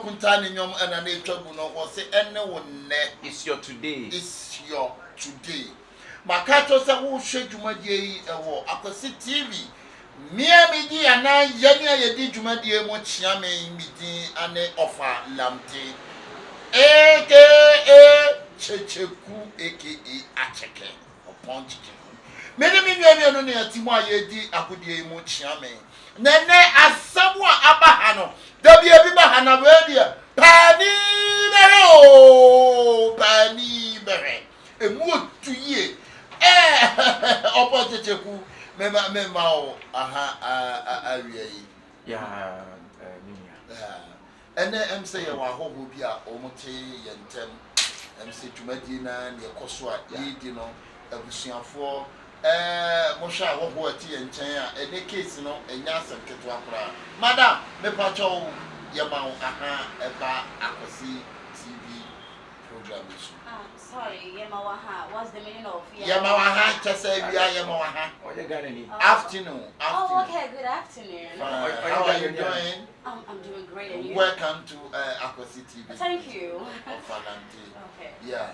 Kuntani nyom and an echabuno or say Ene Wo Ne. It's your today. It's your today. Makato sa who shake Jumadie a war. I could see TV. Mia midi and I Yania Yedi Jumadie much Nyame midi and offer Lamptey. A.K.A. Kyekyeku A.K.A. Acheke upon chicken. Many million on the Timwa Yedi Akudie much Nyame. Nene as someone abahano. There be a bibahana radio. Pani bere. A mood to ye. Opposite Kyekyeku. Mema aha yeah. And then I'm saying, I hope will be a omote yentem. I'm saying to Medina, near Koswa, Yedino, a Busia for Mosha, what tea and China, and the case, no, and Yasan Ketuapra. Madam, me patrol Yamau, Eba, Akasi TV program. Sorry, Yamawaha. What's the meaning of Yamawaha? Just say we are Yamawaha. What you got any? Afternoon. Oh, okay. Good afternoon. How are you doing? I'm doing great. And you? Welcome to Akasi TV. Thank you. Okay. Okay. Yeah.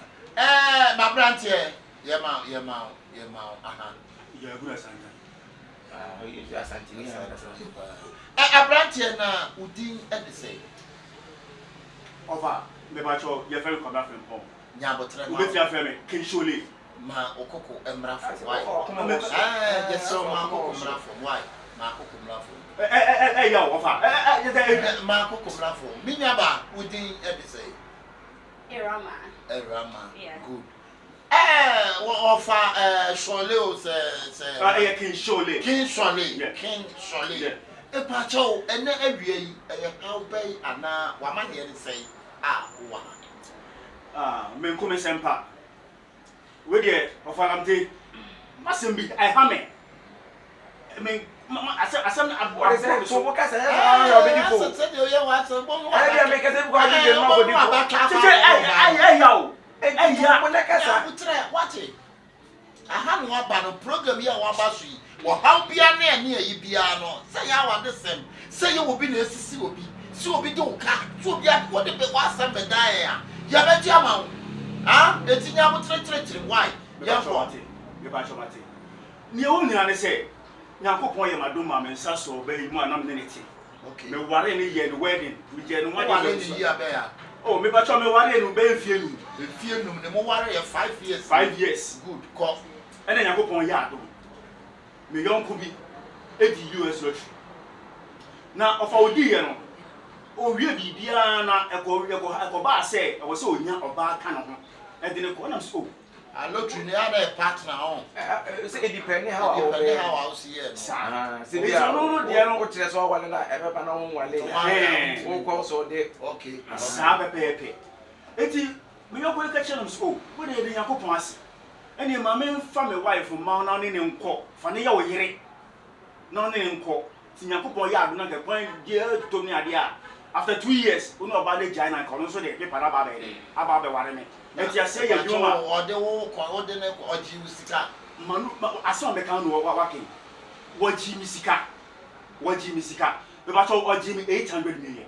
My brand here. Yamau. Yeah, good Asante. You are Santi. A brand here now. Udin Edise. Over. Me bacho. You're very come back from home. Nyabotre. Ubeti afeme. Kinshole. Ma okoko emrafo. Why? Yes, so ma okoko emrafo. Why? Ma okoko emrafo. Yeah, over. Ma okoko emrafo. Minyaba Udin Edise. Awuraama. Yeah. Good. Offer Shole say Kinshole. Kinshole. Yeah. A pacho and every how bay and now woman here say Men come sempa. We get of Lamptey. Mustn't be I hammer. I mean, I said, What is that? So, what can I say? Program here, Wabasui, or how be a near Ibiano. Say, I want the same. Say, you will be the CCOB. So be do car. So be at what the was some medaya. Yabajama. Ah, it's in our treachery. Why? Yamati. Ni only and say, Yankopon Yamaduma and Sasso, baby, man, I'm nitty. Okay. No worry any year wedding. We get one year bear. Oh, maybe I told me one year to be feeling. The fear no more worry 5 years. 5 years. Good call. And then Yankopon Yado. Me young could be 80 US lottery. Now, of our dear, oh, really, Diana, a bar say, I was so young or bad kind of, and then a corner school. I look to the other partner on. It depends how I'll see it. See, I don't know what is all one I ever know one day. Won't call so they okay. Sabe Pepe. Eti, we are going to catch them school. What are the Yakopans? And your mamma from a wife from Mount Annin and Co. Fania or Yere. None in Co. Sinacopo Yard, not a point, dear Tony Adia. After 2 years, we know about the giant column, so they paper about the Warame. And you say, you know, or the walk or the neck or Jimisika. Manu, I saw the count of walking. What Jimisika? What Jimisika? The battle or Jimmy 800 million.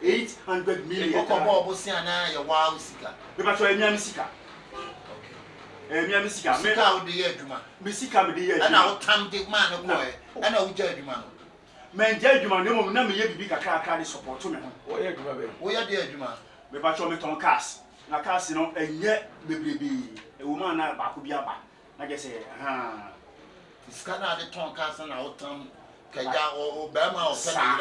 800 million. Bosiana, your wild Sika. The battle of Nyamisika. Nyamisika, Mika, the year, Missika, the year, and I'll come the man of boy, and I'll judge you, man. Men judge you, man, no more, never yet be a car support to me. We are dear, Juma. Me battle me ton cast. Na cast, you know, and yet, baby, a woman, Bakubiaba. I guess, Scanner the ton cast and I'll come Kaya or Obama or Sam.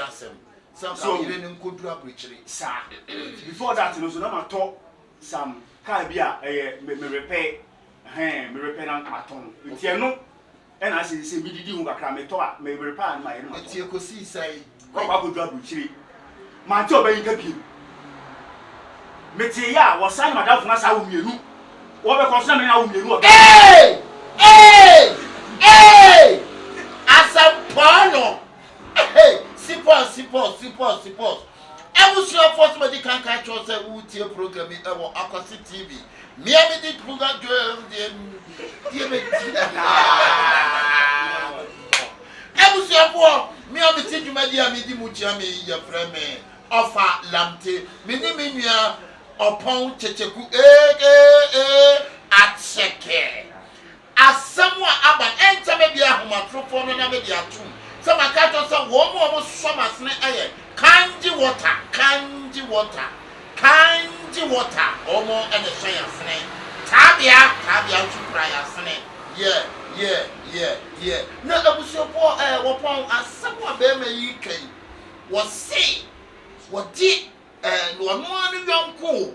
So you didn't go to a preacher. Sir, before that, you know, I talk some Caribbean, me repair, me repair on Atom. If you know, and I say, me did you cram me talk, may repair my own. It's your cosi say, I could drop with chili. My job ain't kept you. mete ya wo san madam funa sa wo mienu wo be ko so na me na wo mienu hey asampano hey sipos Ebusia Force Medical Control say we tie program e wo Akwasi TV me did program Ebusia for me am ti dwumadi am di mutia me ye frɛ me offer Lamptey me ni me nua opon Kyekyeku acheke asɛm a aba ɛnta me bia ahomatrofo no na me dia atum sɛ maka to sɛ wo mo so masene ɛyɛ kanji water omo ene hwan yasene tabia chupra yasene yeah na abusuo po wo pon asɛm a be ma yi kai wo se wo di no no anu yonko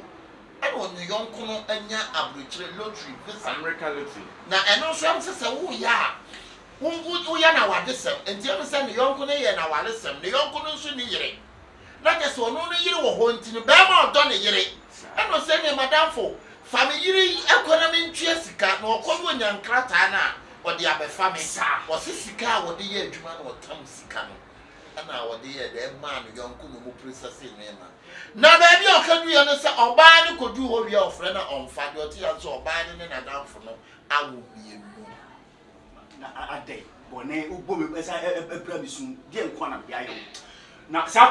ene wo yonko no anya abrochire lottery visa American lottery na eno so am se wo ya wo ya na wadesem enti am se ne yonko ne ye na walesem ne yonko no nso ne yire na ke so no ne yire wo ho enti ne be ma odo ne yire eno se ne madamfo fami yire economy ntue sika na okodo nyankrata na odi abefa me wo sika wo de ye adwuma na otam sika no ana wo de ye de ma no yonko no mo process ne na ba bi okadu ye no se oba ne kodu ho wi ofre na omfa de oti ya so oba ne na damfo no awo bie mu na ade bone ugbo me esa ebra bisun die nkwa na bia ye na sa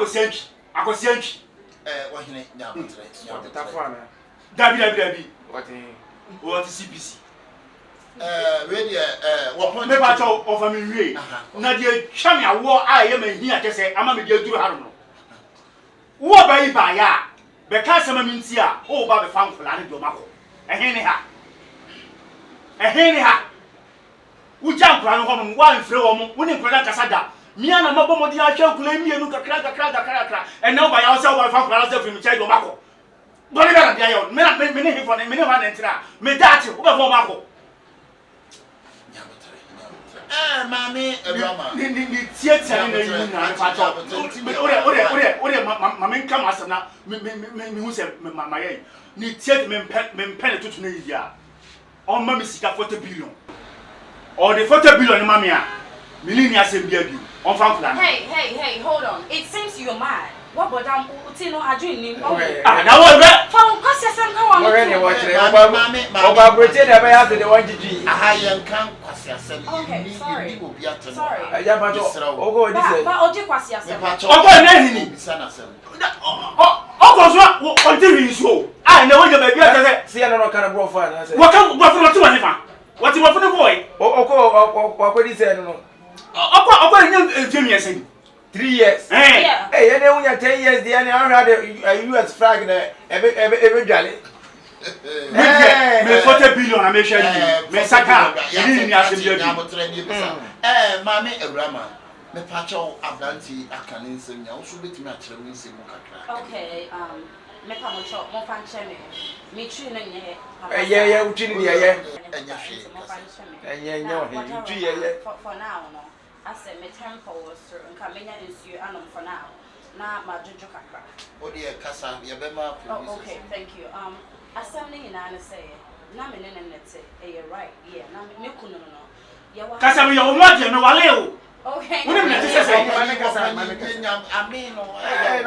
akosiantwi wo hene nya botre dabi what CPC we dey wo point me ba cho of am wie na die twa me awo a ye ma hi atese ama me die duru haro no wo ba yi ba ya be ka sama mi nti a wo ba be fa nkola ne do mako ehe ne ha wo jam kura no hono wa mfre wo mo wo ne nkora kasa da mia na mabɔ mɔdi ahwɛ kula mienu kakra ɛnna wo ba ya sɛ wo ba fa kura sɛ firi mi kyɛ do mako bɔne bɛ na bia yɛ me ne hifɔ ne me ne ma ne ntira me daate wo bɛ fɔ mako mami Awuraama ni tie ne yi na ne fa tɔ ore mami nka ma asɛm na me hu sɛ ma yɛ ni tie me mpɛ ne tutu ne yi ya ɔma me sika 40 billion or the 40 billion mami a milini asɛm bia bi on fan plan Hey, hold on. It seems you're mad. What but I'm Utino Adwin. Na wo be From Kwasiasem ka wa mo. Where ne watch Oba Brete da be have the 1GG. aha yen kan Kwasiasem Okay, sorry. obi atem Sorry. Ya ba ogo di say. But Oji Kwasiasem. ogo na hini bisa na sem ogo so on TV so ah na wo je ba bi atese See no kind of bro for na say. wo kan wo fun wa nifa what you fun boy Oko di say no. ogo nye jemi esen 3 years. Yeah. Hey, you know when you 10 years the any had a US flag na ebe dwale. me 40 billion na me share you me saka ni asem bia bi mami Awuraama me pacho abranti akane nsem nya wo so betimi akyere wo nsem kakra Okay, me pa mo cho mo fan cheme. Me tru na nye. Yeah, uchi ni ye. enya hwe Mo fan cheme. Ye. For now no. I said me tempo was through and kamenya ensue anom for now. Na ma jojo kakra. odi e kasa ye be ma produce Oh, okay, thank you. Assembly in Anna say, na me nete, you're right, yeah, na me kunu no. Ya wa. kasa me yo mo je me wale o Okay. Wouldn't it just say, I mean,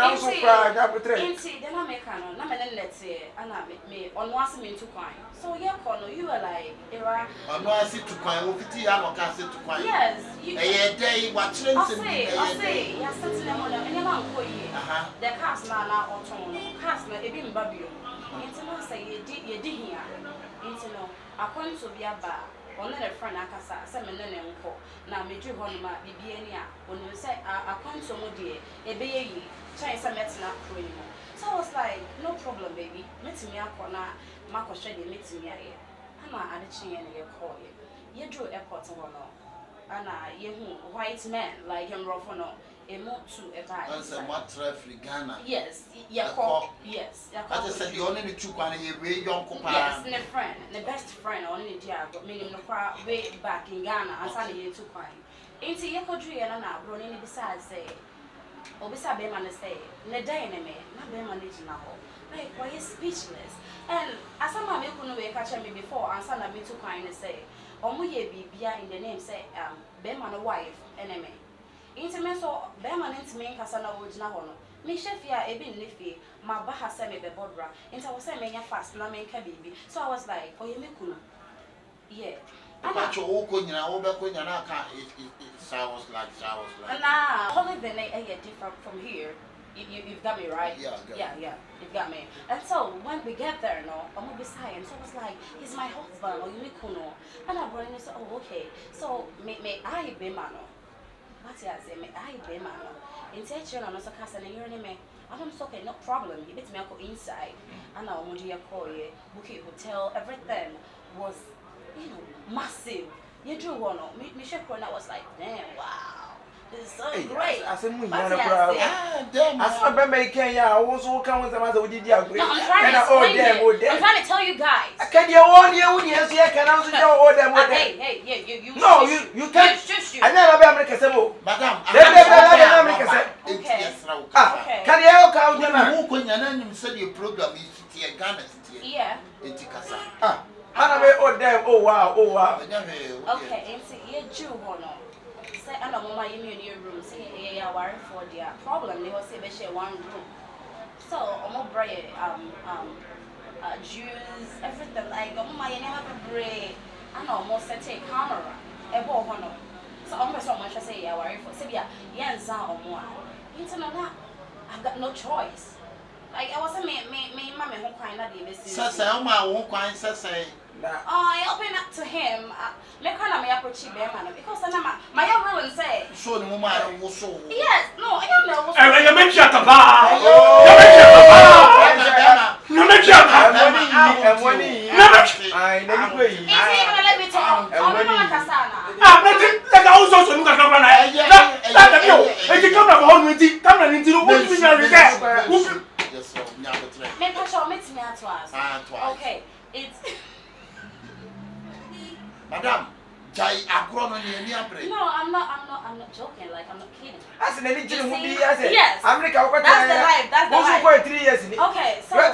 I'm so proud that we train. Auntie, then I make no, na me nete, ana me on was me to kwine. So yeah, kono, you were like, era. I'm not sit to kwine, we fit ya no can sit to kwine. Yes, you. Eh day what trends I say, ya settle them on and ya ko yi. The cast na oton, cast na ebi mbabio. Into no say ye di here. Into no, according to be aba. On the front akasa se me ne nko na medru ho no ma bibie ni a onu se akwanso mo de ebeye yi chai se metina pro ni. So I was like, no problem baby, metimi akona makoshe de metimi aye ana ade chin ye call ye ye dro airport ho no ana ye hu white man like him rough no emo to a guy answer what traffic Ghana. Yes, yeah call yes yeah I just said the only two kwane ye we young couple. yes, ne friend, the best friend on the dia, but meaning no kwa way back in Ghana and suddenly you took one. Ain't he echo tree and now running besides say, or beside be man say, ne day ne me, not be managing now. like why is speechless. And as someone me couldn't wake catch me before, and son me too kind to say, ye bibia in the name say Beman a wife enemy. Intimate so Beman into me Casana Woods na hono. Me chefia e bin nifi, my baha send me bebodra. Into I was saying me fast na me baby. So I was like, oh ye me kuna. Yeah. But your old queen, it sounds like. Nah, only the name different from here. You've got me right. Yeah, you've got me. And so when we get there, I'm gonna be silent. So I was like, he's my husband, or you know. And I brought him and said, oh, okay. So may I be mano? What I say, may I be mano? In teaching, I'm also casting a year in me. I don't okay, no problem. You bet me I go inside. And I want you to call you, book a hotel, everything was. Massive. You drew one on me. I was like, damn, wow, this is so great. I said, damn. I saw Bembe Kenya. I also come with the matter with you. No, I'm trying to explain it. I'm trying to tell you guys. Can you own you? Yes, you can also know them. Hey, you. No, you can't. I never be American. Madam, okay. Can you count them? Who said your program is here, Ghana? Yeah. It's Casa. Oh damn! Oh wow! Okay, and see, you Jew one. Say, I know my immune room. See, yeah, worry for the problem. They will say they share one room. So, I'm bread, juice, everything. Like, my never bread. I know almost set a camera. A ball honor. So, I'm so much I say, yeah, worry for. See, yeah, or more. Internet, I've got no choice. Like, I wasn't me, mommy, who kind of did this. My won't kind say. I open up to him. Make her me approach Beman because my young will say. So the woman was so. Yes, no, I don't know. You mentioned the let me talk. Okay, it's. Madam, Jai Agrono No, I'm not joking. Like I'm not kidding. As in any yes. America, that's the life. That's the life. 3 years. Okay, so I'm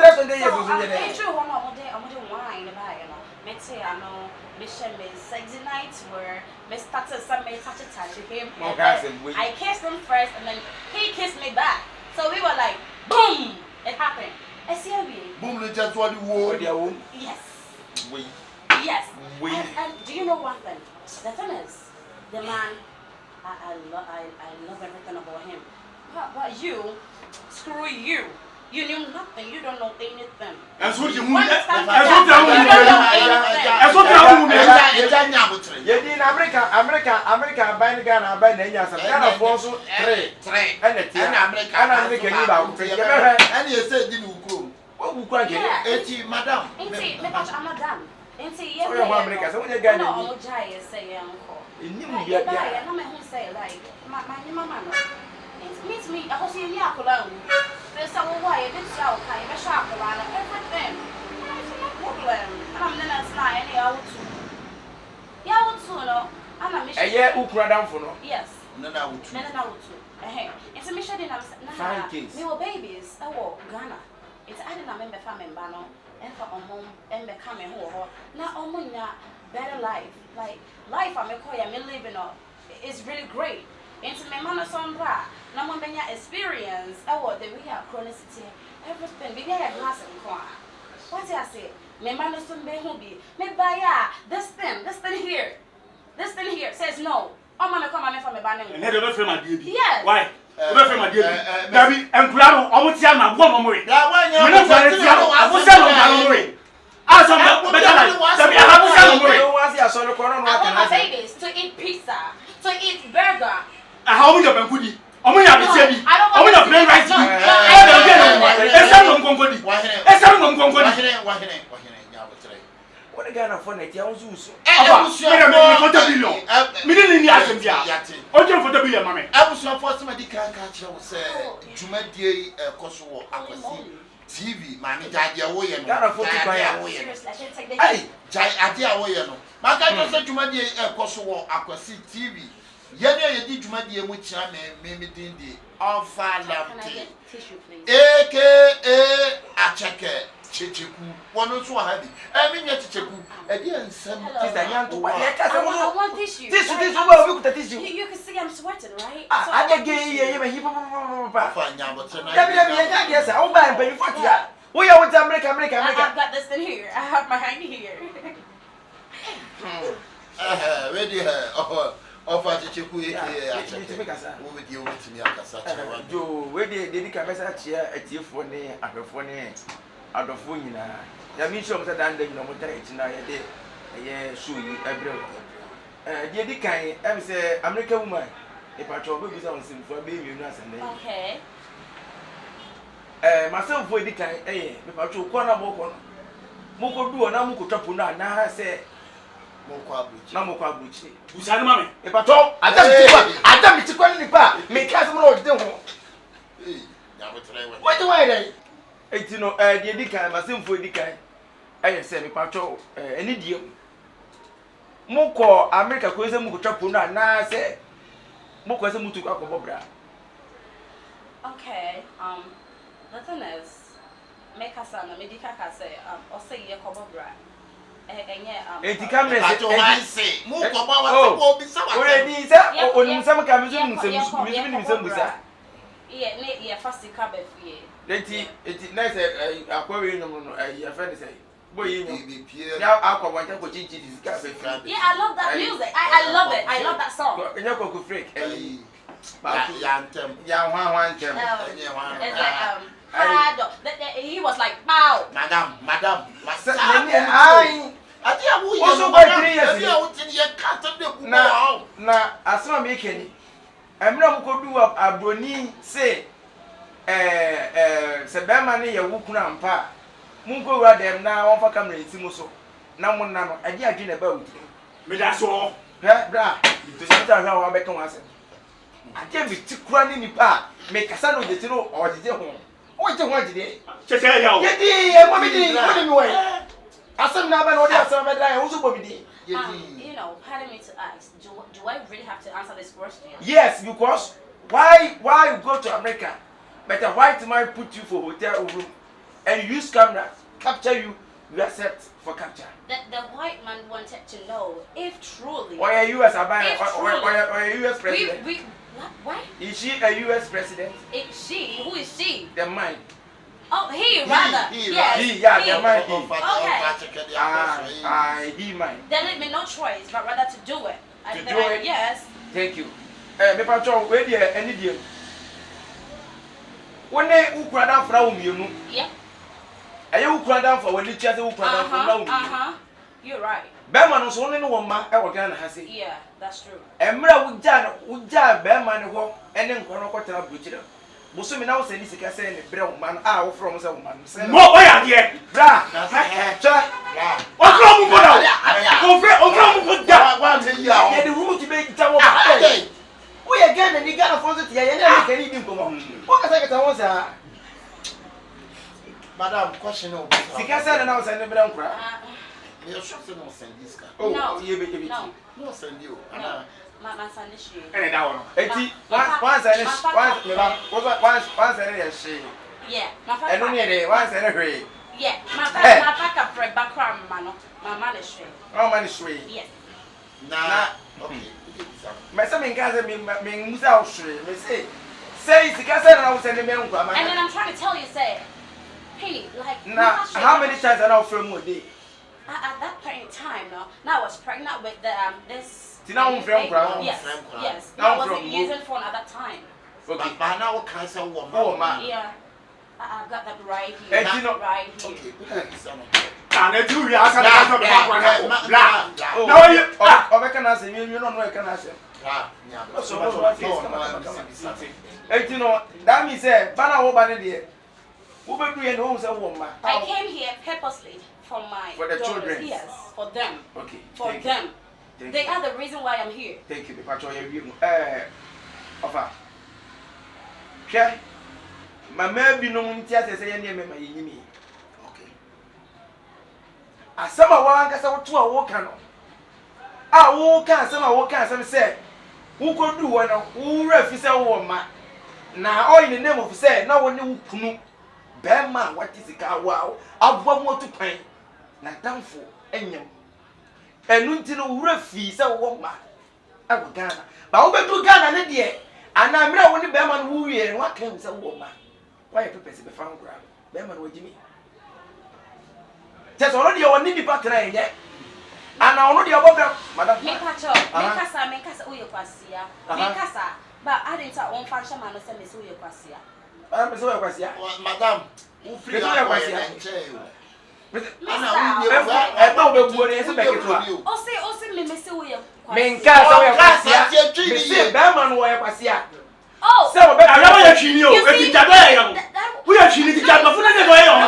true. I'm wine about me say I know. Me share me sexy nights where me started some me touch him. I kissed him first, and then he kissed me back. So we were like, boom! It happened. I see a boom, just what you wore. Yes. Wait. Yes. And do you know one thing? The thing is, the man, I love everything about him. But you, screw you. You knew nothing. You don't know anything. That's what you want. That's what America buying Ghana buying Enya some kind of also three and America and you said didn't go. What would crank it? Madam. I'm not done. Say yeah, America. So when you get no, Jai say uncle. Yeah, I'm who say like my mama. It means me. I was in Yakulan. There's some way it's out. I have a sharp around everything. No problem. I'm not any out. Yeah, I want to know. I'm a mission. Yeah, who cried down for no? Yes. No, it's a mission in fine case. We were babies. I walk Ghana. It's I didn't remember family bano. And for home and becoming whole. Now, better life. Like, life I'm a coy, I'm living on. It's really great. Into my mama son bra. Now, when you experience, that we have chronicity, everything. We get a glass of wine. What I say? My mama son be who be. Me buy this thing here. This thing here says no. Oh, mama come and from a banner. And never from my baby. Yes. Why? Dabi enkulano omutia na gwo momwe. Da wanya. Me no fare abusia no momwe. Asa better life. Dabi abusia no momwe. No one see aso no kono no I want my aka. babies to eat pizza, to eat burger. Aha omu ya bankudi. Omu ya betia bi. Omu ya plain rice bi. Esa no mkonkodi. Esa no mkonkodi. Wahine nyabotre. What the Ghana for net ya unzuso. Me 40 billion. Me ni asembia. Oje 40 billion mame. Abusuan for somebody can catch you say dwumadie koso wo akwasi TV mami jade wo ye no. Ghana for tukan Seriously, I should take the Hey, jai ade a wo ye no. Maka just say dwumadie koso wo akwasi TV. Yanya yedi dwumadi emu kira me din di Alpha Lamptey. Tissue, please. AKA Acheke Kyekyeku. One so happy. I mean Kyekyeku. E dey nsem Sister Nyanto. I want tissue. Tissue we could tissue. You can see I'm sweating, right? I get gay he Fine but tonight. Yes, I will buy you 40. We are with America. I've got this in here. I have my hand here. Ready of Kyekyeku Acheke. Who with you with me akasa. Jo, we dey kabesa chia atiefo ne ahwefo ne adofo nyina. Ya mi sure msa dan dem no mota etina ye show yi ebre. Dey di kan em say America woman e patro be bisa on simfo be mienu asende. Okay. Myself for di kan me patro ko na mo ko no. Mo ko duo na mo ko twapo na na say na mo ko abuchi. Busani mame. E patro adam tikwa ni pa me ka se mo no de ho. What do I then? Eti no dey di kan myself di kan say me patro eni die mo ko America ko se mo ko twapo na na say mo ko se mo tu akọ bra. Okay. The thing is, make us an medical say or say ye kobo bra. Eti camera say mo ko ba wa ko bi sa wa. Already say onim sam ka mi busa. Yeah, first ka be fie. Eti nice akwawe no your friend say boy you now akwa wanta ko chinchi this ka be fie. Yeah, I love that music. I love it. I love that song. Enya ko freak Yantem. It's like he was like bow. Madam. Na asema me keni. Emra mo ko du abroni say se be ma ne ye wukunu ampa. Mun ko wura dem na won fa camera ntimo so. Na mo na no ade adwe na ba wuti. Me da so. Bra. To say ta hwa wa be kan wase. Ade bi ti kura ni nipa me kasa no de ti no o de ho. O je ho de. Chese ya o. Ye di mo bi di mo ni we. Asem na ba no de asem be dai o so bo bi di. You know, pardon me to ask, do I really have to answer this question? Yes, because why you go to America, but a white man put you for hotel room and use camera capture you accept for capture. The white man wanted to know if truly. Or a US or a US president. What? Is she a US president? Is she? Who is she? The mine. Oh, he rather. Yes. He, yeah, the mine. He mine. There leave me no choice but rather to do it. Yes. Thank you. Me patron, where there any deal? When they ukra down for you. Yeah. Are you ukra down for when you chase ukra down for now? You're right. Berman was only one man ever can has it. Yeah, that's true. Emra would jar Berman walk and then go to a butcher. Bosumi now say this can say the brown man out from some man. Mo boy here. Bra. What's wrong with you? Yeah, the room to make tower. We again and you got a phone to you and can even come on. What can I get once? Madam, question of Sika said and I was sending the brown crowd. You're sure no send this guy. Oh, you be no send you. My son is she. And that one. Once and she. Yeah, and only a day, once and a day. Yeah, my back for background, man. My man is she. Oh, man is sweet. Yes. Nah, okay. My son in Gaza mean Musa, me say, Sika said I was sending me. And then I'm trying to tell you, say, Penny, like, now, how many times I know from would day? At that point in time, now I was pregnant with the this. Yes. I wasn't using phone at that time. Okay. But now can say woman. Oh man. Yeah. I've got that right here. Right here. Okay. And it you ask now you oh can I say you don't know can I say. That means bana wo ba ne de. Wo be do no say woman. I came here purposely for the daughters. Children. Yes, for them. Okay. For them. They are the reason why I'm here. Thank you, Pacho. Offer. Okay. My maybe no muntia say any me my yimi. Okay. Asama wa nkasa wotu a woka no. A woka asama woka asama say Who could do one who refuse a woman? Now, all in the name of say, no one knew Kunu. Bema, what is it? Wow, I've one more to pay. Not done for any. And until refuse a woman. I will Ghana. But over to Ghana, and yet, and I'm not only Beman who we and what comes a woman. Why a purpose be found grab? Beman, what do you mean? Just already your nibby partner yet. And I already above them, Madam. Make us, oh, your quasia. Make us, but I didn't say one function man, send me so your quasia. I'm so quasia. Madam, who free your quasia? I know the word is a back to you. Oh, say, me, Miss William. Main cast, Beman, where quasia. Oh, so I know you're Chinio. We are Chini to jump off the way on.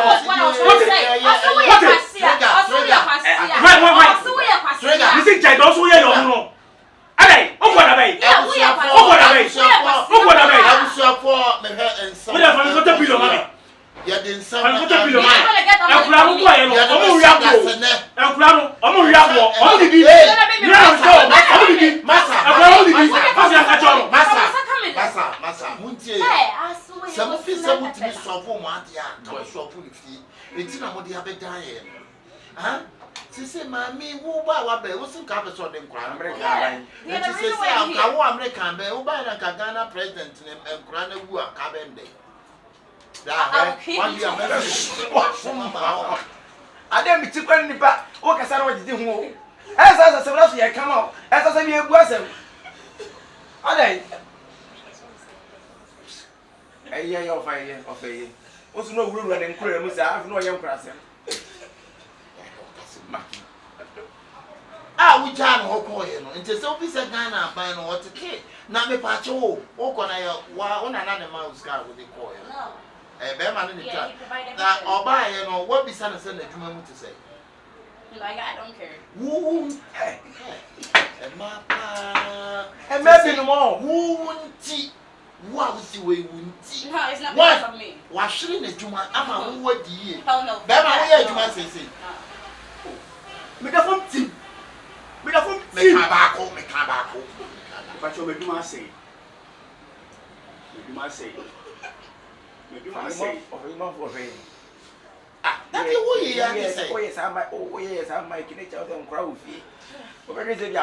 You think I don't see your own? Allez, on va la veille. On va la veille. On va la veille. I was so poor, my head and some. We have a little bit of money. You didn't say, I'm going to be the man. I'm going to be the man. I'm going to be the man. Massa, Muntie. Some of his some to be so for Montia, no so for the it's not what the other dying. Huh? She said, Mammy, who buy what they wasn't covered on them crown American. And she says, I American, they will buy a Ghana president and Grand Woo are Cabin Day. I didn't be too funny, but what can I want to do? As I said, I come out, as I said, you wasn't. Are they? A year of a year. What's no rule and incredible? I have no young person. Ah, we can't hope for him. And just office a Ghana buying what to kid. Not me patch all. Walk on a one another mouse car with the coil. No. A bear man in the car. Now, or buy, you know, what be son and son that you want to say? Like, I don't care. Woo, hey, and maybe no more. Woo, tea. What was the way we tea? No, it's not because of me. Washing the Juma, I'm a word ye. Oh, no. Bear, you must say. Make a phone tea. Make a phone tea. Make tobacco. But you may say. You must say. You must say. That's the way you say. Oh, yes, I'm my nature of them crowd. Where is it? I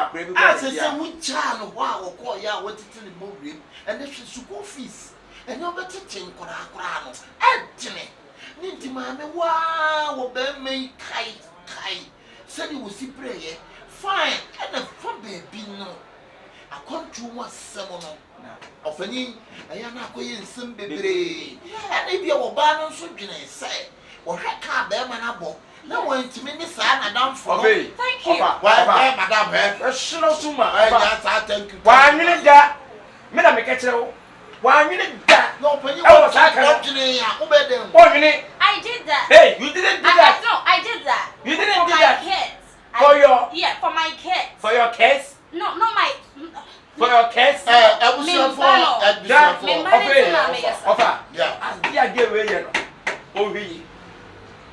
said, we child, wow, call ya what it's in the movie, and if she's school fees, and no better thing for our crown. Anthony, Ninty Mamma, wow, Ben may kite. Said you will see prayer. Fine, and a fun baby, no. I come to one seminal. Offending, I am not going some baby. And if you were barren, so you say, or I can't bear my apple. No one to me, son, and I'm for me. Thank you. Why, Madame, Sure, Suma. Thank you. 1 minute that. Madame, catch it. 1 minute that. No, when you was like 1 minute. I did that. Hey, you didn't do that. No, I did that. You didn't for do my that. Kids. For your. Yeah, for my kids. For your kids? No, not my. For your kids? I was your offer. Yeah. I get away. Oh,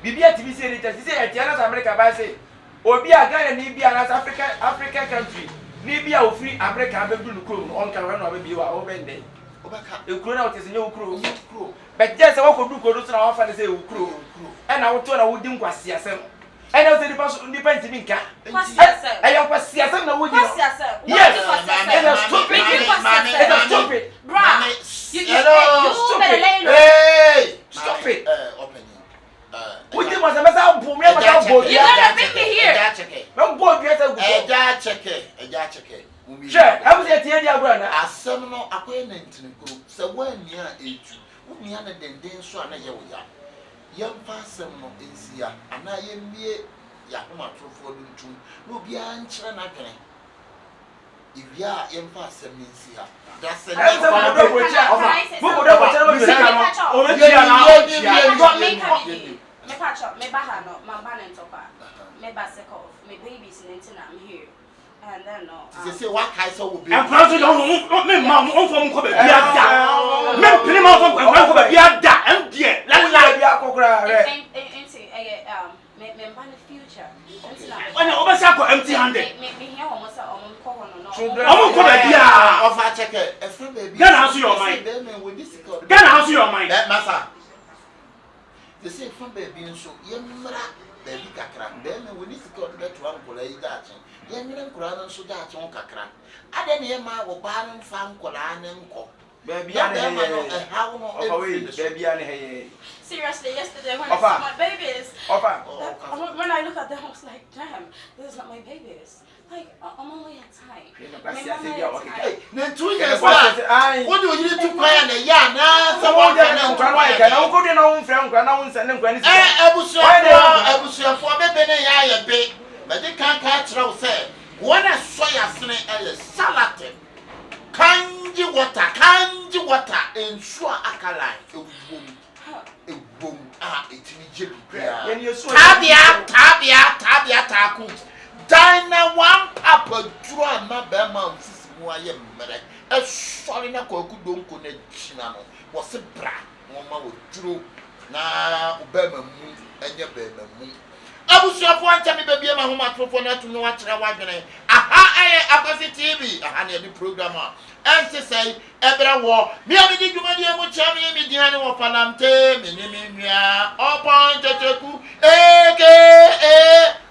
Bibia TV say it say Etiana America by say obi Ghana ni bia na African country ni bia ofri America be du nukro on kan na be wa o bende obaka ekuro na otese nye okuro but just say wo du kodo so na wo fa say okuro e na wo to na wo di nkwasi asem e na wo say di pa ntimi nka e ya nkwasi asem na wo di yes it is stupid bra hey stop it open we did was a mess out for me. You gotta make it here. No boy, yes, a check. Sure, I was at the end of the a seminal acquaintance in the group. So when near age, whom you had a den so and a young person in Sia, and I am here, Yakuma for them too. No be answering again. If you are young person in Sia, that's a me catch up, me bahano, my banana topa, me baseko, me babies in I'm here. And then no. They say what I saw will be. And proud to don't me mom on from Kobe. Me pin mom from Kobe. Bia da and dear. La bia kokra. Me ban future. When you oversako empty handed. Me here almost on call no. Omo ko baby ah. Offer check e friend baby. Ghana has your mind. Ghana has your mind. Massa. They say friend baby nso yemra baby kakra. Then we need to go to that one kola ida achen. Yemra kola nso da achen kakra. Ade ne ma wo ba no fa kola ne nko. Baby, I seriously, yesterday when I saw my babies, when I look at them, I was like, damn, this is not my babies. Like, I'm only a type. Then 2 years back, what do you need to play on the yarn? Someone can go to no friend, grandma, and granny. I was for a baby, but they can't catch no say. When I saw your snake, salad. Kanji water, ensure alkaline. A boom, it's me, Tabia, Taku. Dina one papa, draw my bema, Moya, a solina cocoa don't connect Chinano. Was a bra, Mama would drew. Now, Bema moon, and your Bema moon. I was your point, tell me, baby, my home at to know what I want. Aha, I TV, a programmer. And to say, every war, me, I did you, my much, me, Diana, or Lamptey, me, Kyekyeku,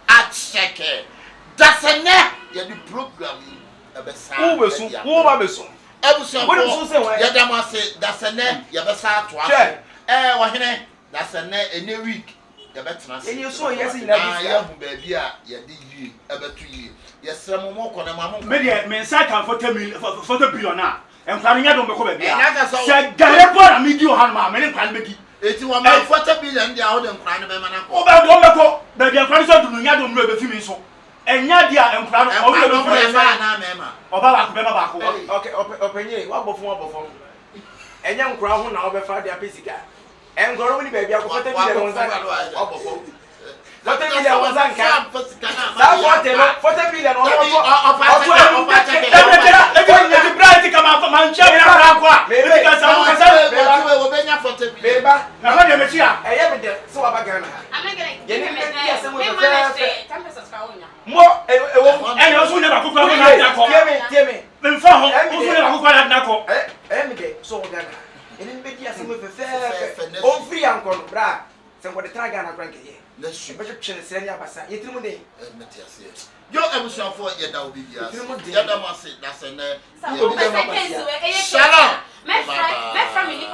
at second. That's a net, the program. That's a net, that's a net, a new week. And you saw yes in that baby, about 2 years. Yes, some more on a mamma. Media men sat for 10 million for the billionaire and planning out on the cover. Said Garebo, medio hand, many can make it. 40 billion, the out and crying about Manako. Oh, but don't go, but the Francis of the Yadon River Fimiso. And Yadia and Plan of okay, open one before. And young crown now before their physical. And go baby, I got 40 million. 40 million was on camp. 40 million come out from Manchester. So I'm going Yo, I was your 4 year old baby. That's a net. Shalom. My family,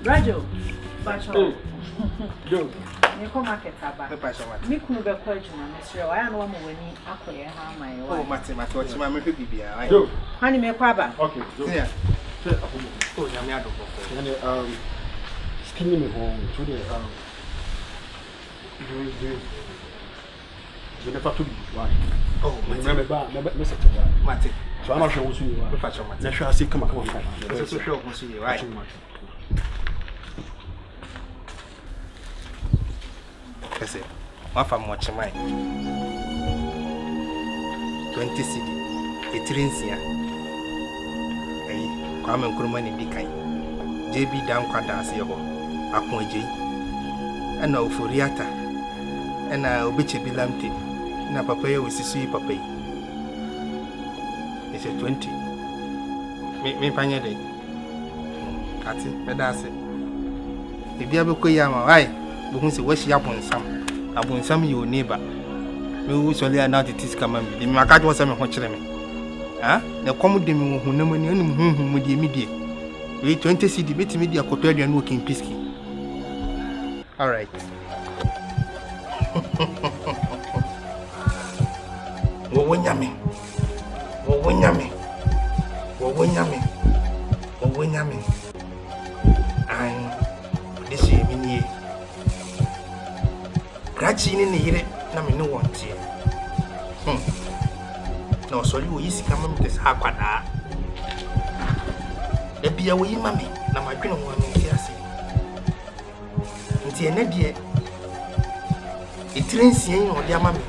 Radio, Bacho. You come market about me could be quite I am one when you acquire my oh, mathematics, my baby. Honey, me papa. Okay, yeah. Oh, Nyame skinny me home to the you never to be why. Oh, remember, Mr. Mate. So I'm not sure what you are. Let's try to see come on. Let's show what you right. Kese, wafa mwache mai 20 cedi etrinsia kwa me nkuruma ne dikan JB dan kwada ase ho akon agye ana oforiata and I'll be cheap Lamptey. Na papa was see papa. It's a 20. Me panya day. That's it, that's it. If you have a Koyama, why? But say, what's your Bonsam? A Bonsam, your neighbor. Me who solely are not it is coming. The Macat was some watching me. Ah, the comedy who no money whom with the immediate. We 20 city meet media quotidian working pisky. All right. Nyame. And this year, me, Gratching in the year, no, no one here. No, so you easy coming with this happada. There be a way, mammy, now my green one in here. It's a nedia. It trains you or dear mammy.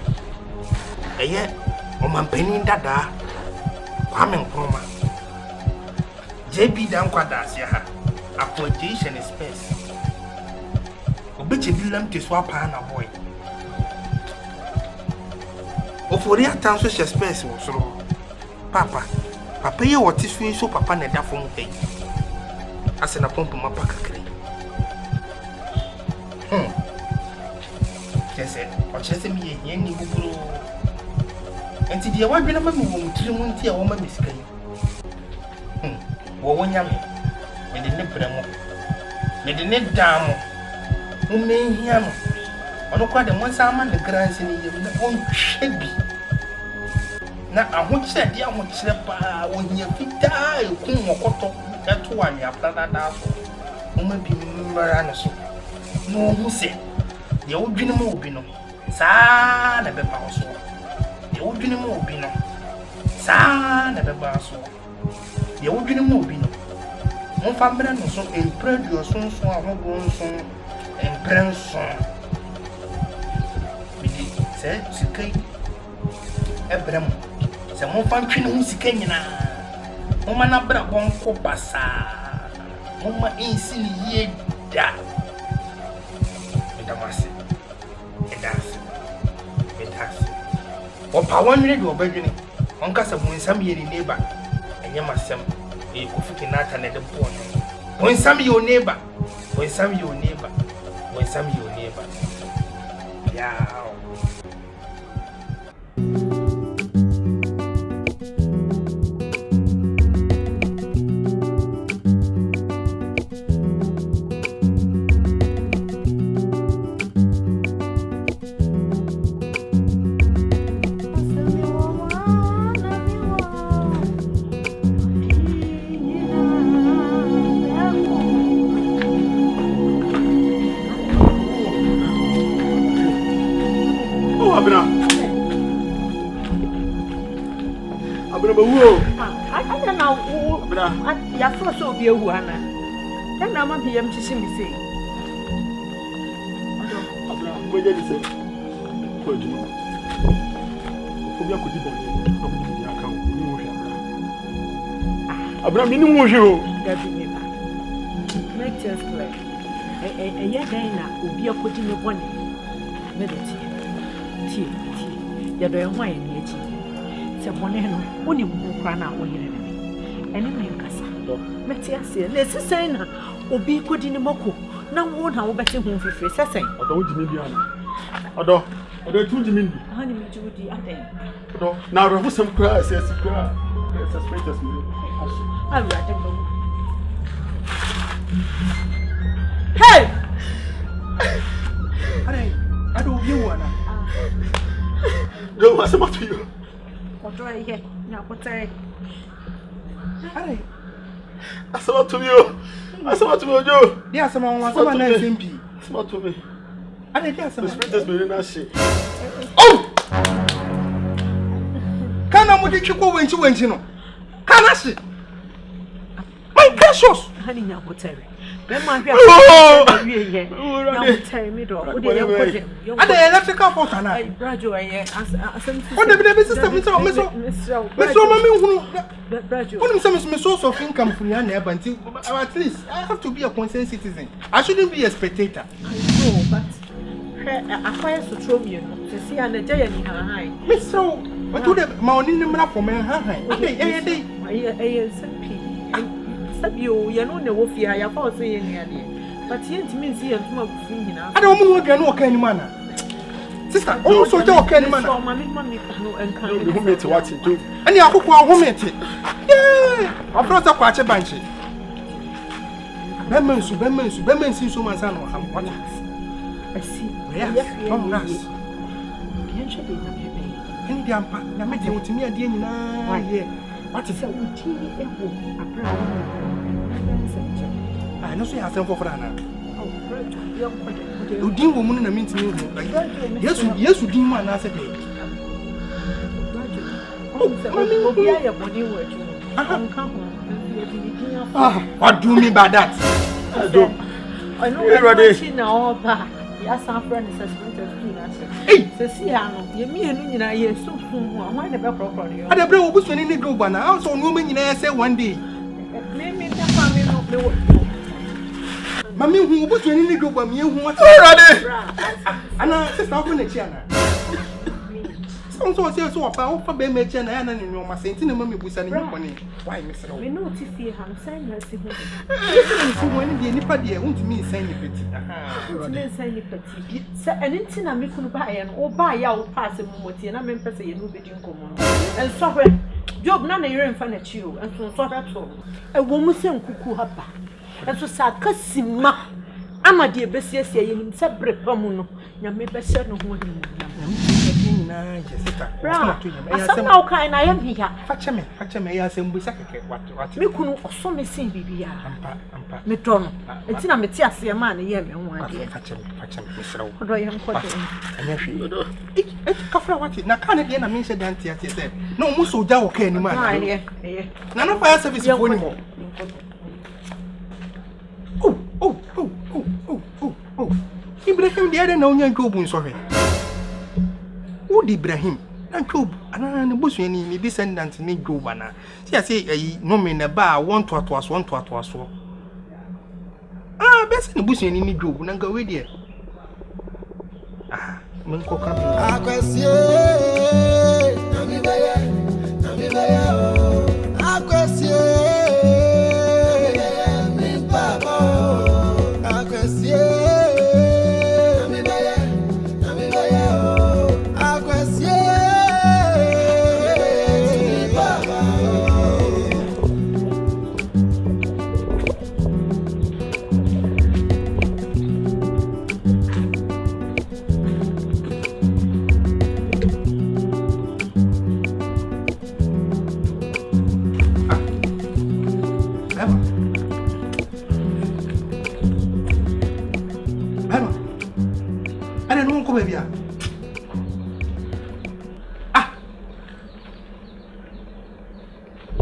A year, or my penny dada. Coming from JB down quadas, ya. Accommodation is space. Obeche bilam to swap an a boy. O for the times such a space was so. Papa, you what is so papa and that phone pay. As an upon my pack. Yes, or chasing me a Nieghbour. And to the one remember whom 3 months a woman is came. Nyame, me de ne bremo, me de ne damo, mo me hia no. Ono kwa de monsa ama ne grants ni yem na on hwebi. Na ahokyere de ahokyere pa ohia fitaa ekun wokoto eto ane aprada da so. Mo ma bi mmara ne so. No hu se de odwene mo obi no. Saa na beba so. De odwene mo obi no. Saa na beba so. De odwene mo obi no. Mon famille no so empredio so ahobo so emprenso. Bidi se sikai ebrem. Se mon famille no sikai nyina. Mo mana bra bonko basa. Mo ma insini yeda. Edamase. O pa wonne de obadwene. Onka se Bonsam ye ni Nieghbour. Enye masem. E kofuki nata na de bon. Bonsam your neighbor. Bonsam your neighbor. Bonsam your neighbor. Yeah. Ya so be a wana. Then I'm a PM to see me say. What did you say? Phobia could be the account. Abraham, you know you. Make sense clear. A year now will be a putting the one. Meditate. Tea. You're doing wine. Someone only who ran out when you're and you make us. Metias, let's say, Obi could in the Moko. Now, won't how better home for free. Say, I don't mean Although, I don't mean honey, me to the other. Now, there was some cry, says cry. Let's suspect us. I'll write them. Hey! I don't you wanna. No, what's about you? What do I hear? Now, what's I? That's about to you. That's about to you. Yes, someone wants someone else MP. It's about to me. I didn't get some. The spirit has been in that shit. Oh! Can I make you go when you went, you know? Can I see? My precious! Honey, now what's I? Oh, me do. And the electrical force and I graduate. What the system is all Mr. Source of income from your neighbor until at least I have to be a concerned citizen. I shouldn't be a spectator. I know, but Acquire so tromio, to see an a day and high. Miss so, what do the morning for me? Stop you, you know, wolf, I have all saying here. But yet means here to my thing. I don't want to know any manner. Sister, also talk any manner. And come to what you do. And you are home it. Yeah, I've brought a quite a bunch. Bemen, so much. I see. Yes, from us. Indian Park, now make you to me at the end. Why, yeah. What is that? I know she has some for Anna. You didn't woman and mean to me. Yes, you didn't want answer. What do you mean by that? I know you're now. Yes, our friend is a hey, Ceciano, you mean I hear so soon. Why never properly? I don't know who's in the group, and I also woman in I say one day. Maybe the family not know. Mammy, who was in the group, and you want to and I said, I'll finish China. Some sort of so about for Bay Machan and in your Saint in the mummy was sending money. Why, Mr. We know to see him saying, when the anybody won't mean saying it. Say anything I could buy and or buy out passing what and I'm in person, you know, between common. And so, Job, none of your infant you, and so that's all. A woman saying cuckoo hapa. And so sad, Cassima. I'm a dear Bessie, you separate Pamuno. Nyame better no one. Somehow kind I am here. Fetch me, I say, we sacrifice what we couldn't also miss in Bibia. Meton, it's in a Metias, a man, a year and 1 year. Fetch me, what do I am quite? It's coffee what it now can't again. I mentioned Auntie said, no, Musso Dow can man. None of our service anymore. Oh. Ibrahim, the other no young Gobun, sorry. Who did Ibrahim? And Job, and the bush any descendants need Jobana. See, I say, no man a bar, one to us. Ah, best in the bush any Job, and go with you. Ah, Munko coming.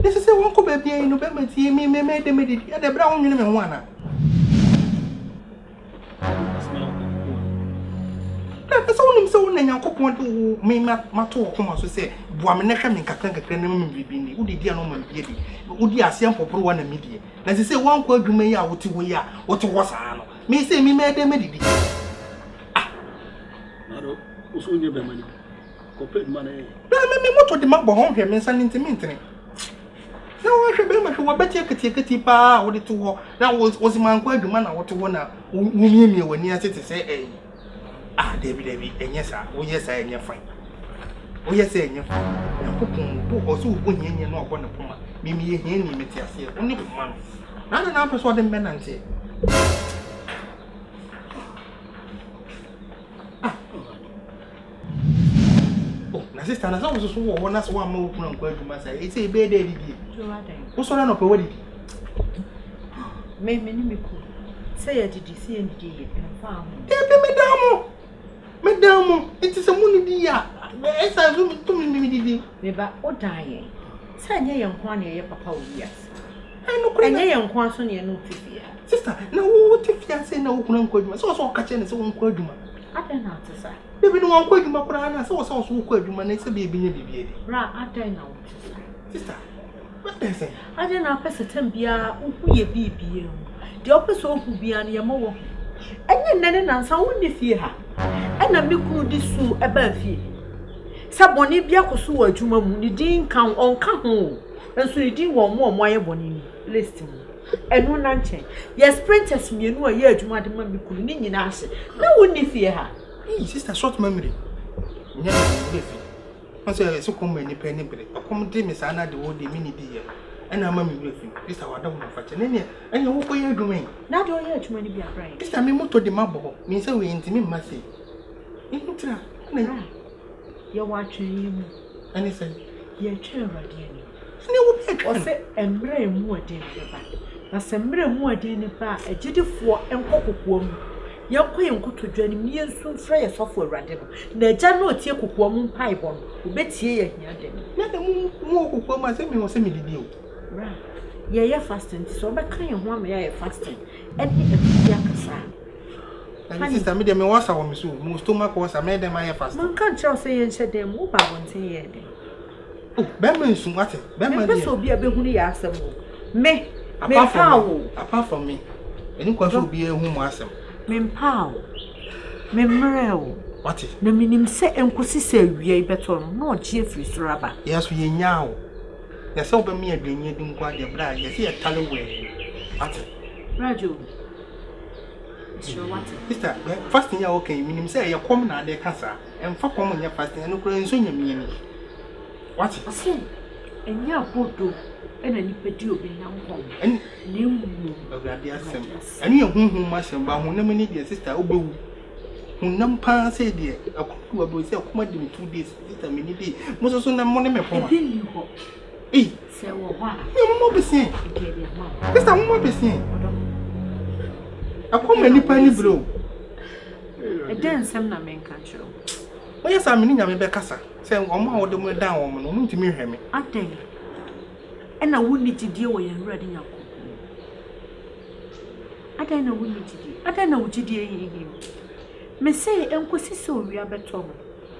This is a one baby in November. See me, made the brown woman one. That's all him so. And I want to make my talk. Come on, so say, Boamenation and Kakan be who did no man be. Would you ask for one immediate? As I say, one word you may out to we are, what was I? Me say me made them medicine. Also, you have money. Complete money. Let me what the map home here and send into me. Now I should be much better to take a tipa or the two. That was my quite the man I want to want to me when you sit to say, ah, David, and yes, sir. Oh, yes, I am your friend. Oh, yes, I am your friend. Who also wouldn't you know one of them? Mimi, he met us here only for months. None of them persuaded men and say, sister, as long as one has one more from Quaker, it's a bad day. What's one of already? Make me cool. Say, did you see any day and found? Madame, it is a moon dear. As I do to me, never or dying. Say, young one, your papa, yes. I know, and young one, son, you know, sister. No, what if you say no, Quaker, so catching his own Quaker. I don't know, sir. Baby, no one quaking my brother, so also quaking my next baby. Right, I don't know. Sister, what they say? I don't know, Pastor Tempia, who ye be. The opposite will be on your mother. And then, and so wouldn't fear her. ɛna me kunu di su eba fie saboni bia koso wa adwuma mu ni din kan onka ho nso ni din wo mo aye boni ni list mu enu na nchen ye sprinters mienu a ye adwuma de ma me kunu ni nyina ase na woni fie ha sister short memory nya be fi onse so kom ni pe ni bre akom de me sa na de wo de mini di ye ɛna ama me be fi sister wada wo fa che ne ɛnya wo ko ye adwuma na de o ye adwuma ni bia bran sister me moto de mabo me se we ntimi ma se ntra na ye wa twin mu ani se ye twa awade ani ne wo be twa o se emre mu ade ne ba na se emre mu ade ne ba agidifo enkokokuo mu ye koye nkotodwa ni me nsu mfra ye sofo awade no na agya na otie kokoa mu pai bo no obetie ye hia de na de mu kokoa ma se me wo se me didi o ra ye fasting so be kan ye ho ama ye fasting edi ebi akasa and sister me de me wasa wo me so mo stomach wasa me de ma ye fasting man kan tell say ye nche dem wo ba wonten ye de be me nsu wate be ma de so bi abehunu ya asem me apart from me eni kwa so bi ehu mo asem me mpaw me mrew wate na minim se enkosi se awia ibeto no na oje free suraba yes ye nyaawo ya se oba me adwenye di nkwa de bra ye se ye tale we wate rajo sure wate sister fasting ya okay minim se ye kom na de kasa emfa kom nya fasting no kura nso nya mieni wate ase enya bodo ena ni pedi obi nya nkom ni wu awurade asem eni ehunhun ma sem ba ho na mani de sister obewu hunam pa se de akuwa bo se akoma de 2 days sister mini de mo so na mo ne me poma ebi ni ho se wo wa ni mo be sin sister mo be sin akoma ni pa ni bro den sem na men kan chiro o yesa mini nyame be kasa se omo a wo de mo dan wo mo no mo ntimi hwe me aten ena wuni tidie wo ye nrade nyako aten na wuni tidie aten na wujidie yi me say enkosi se owia beto mo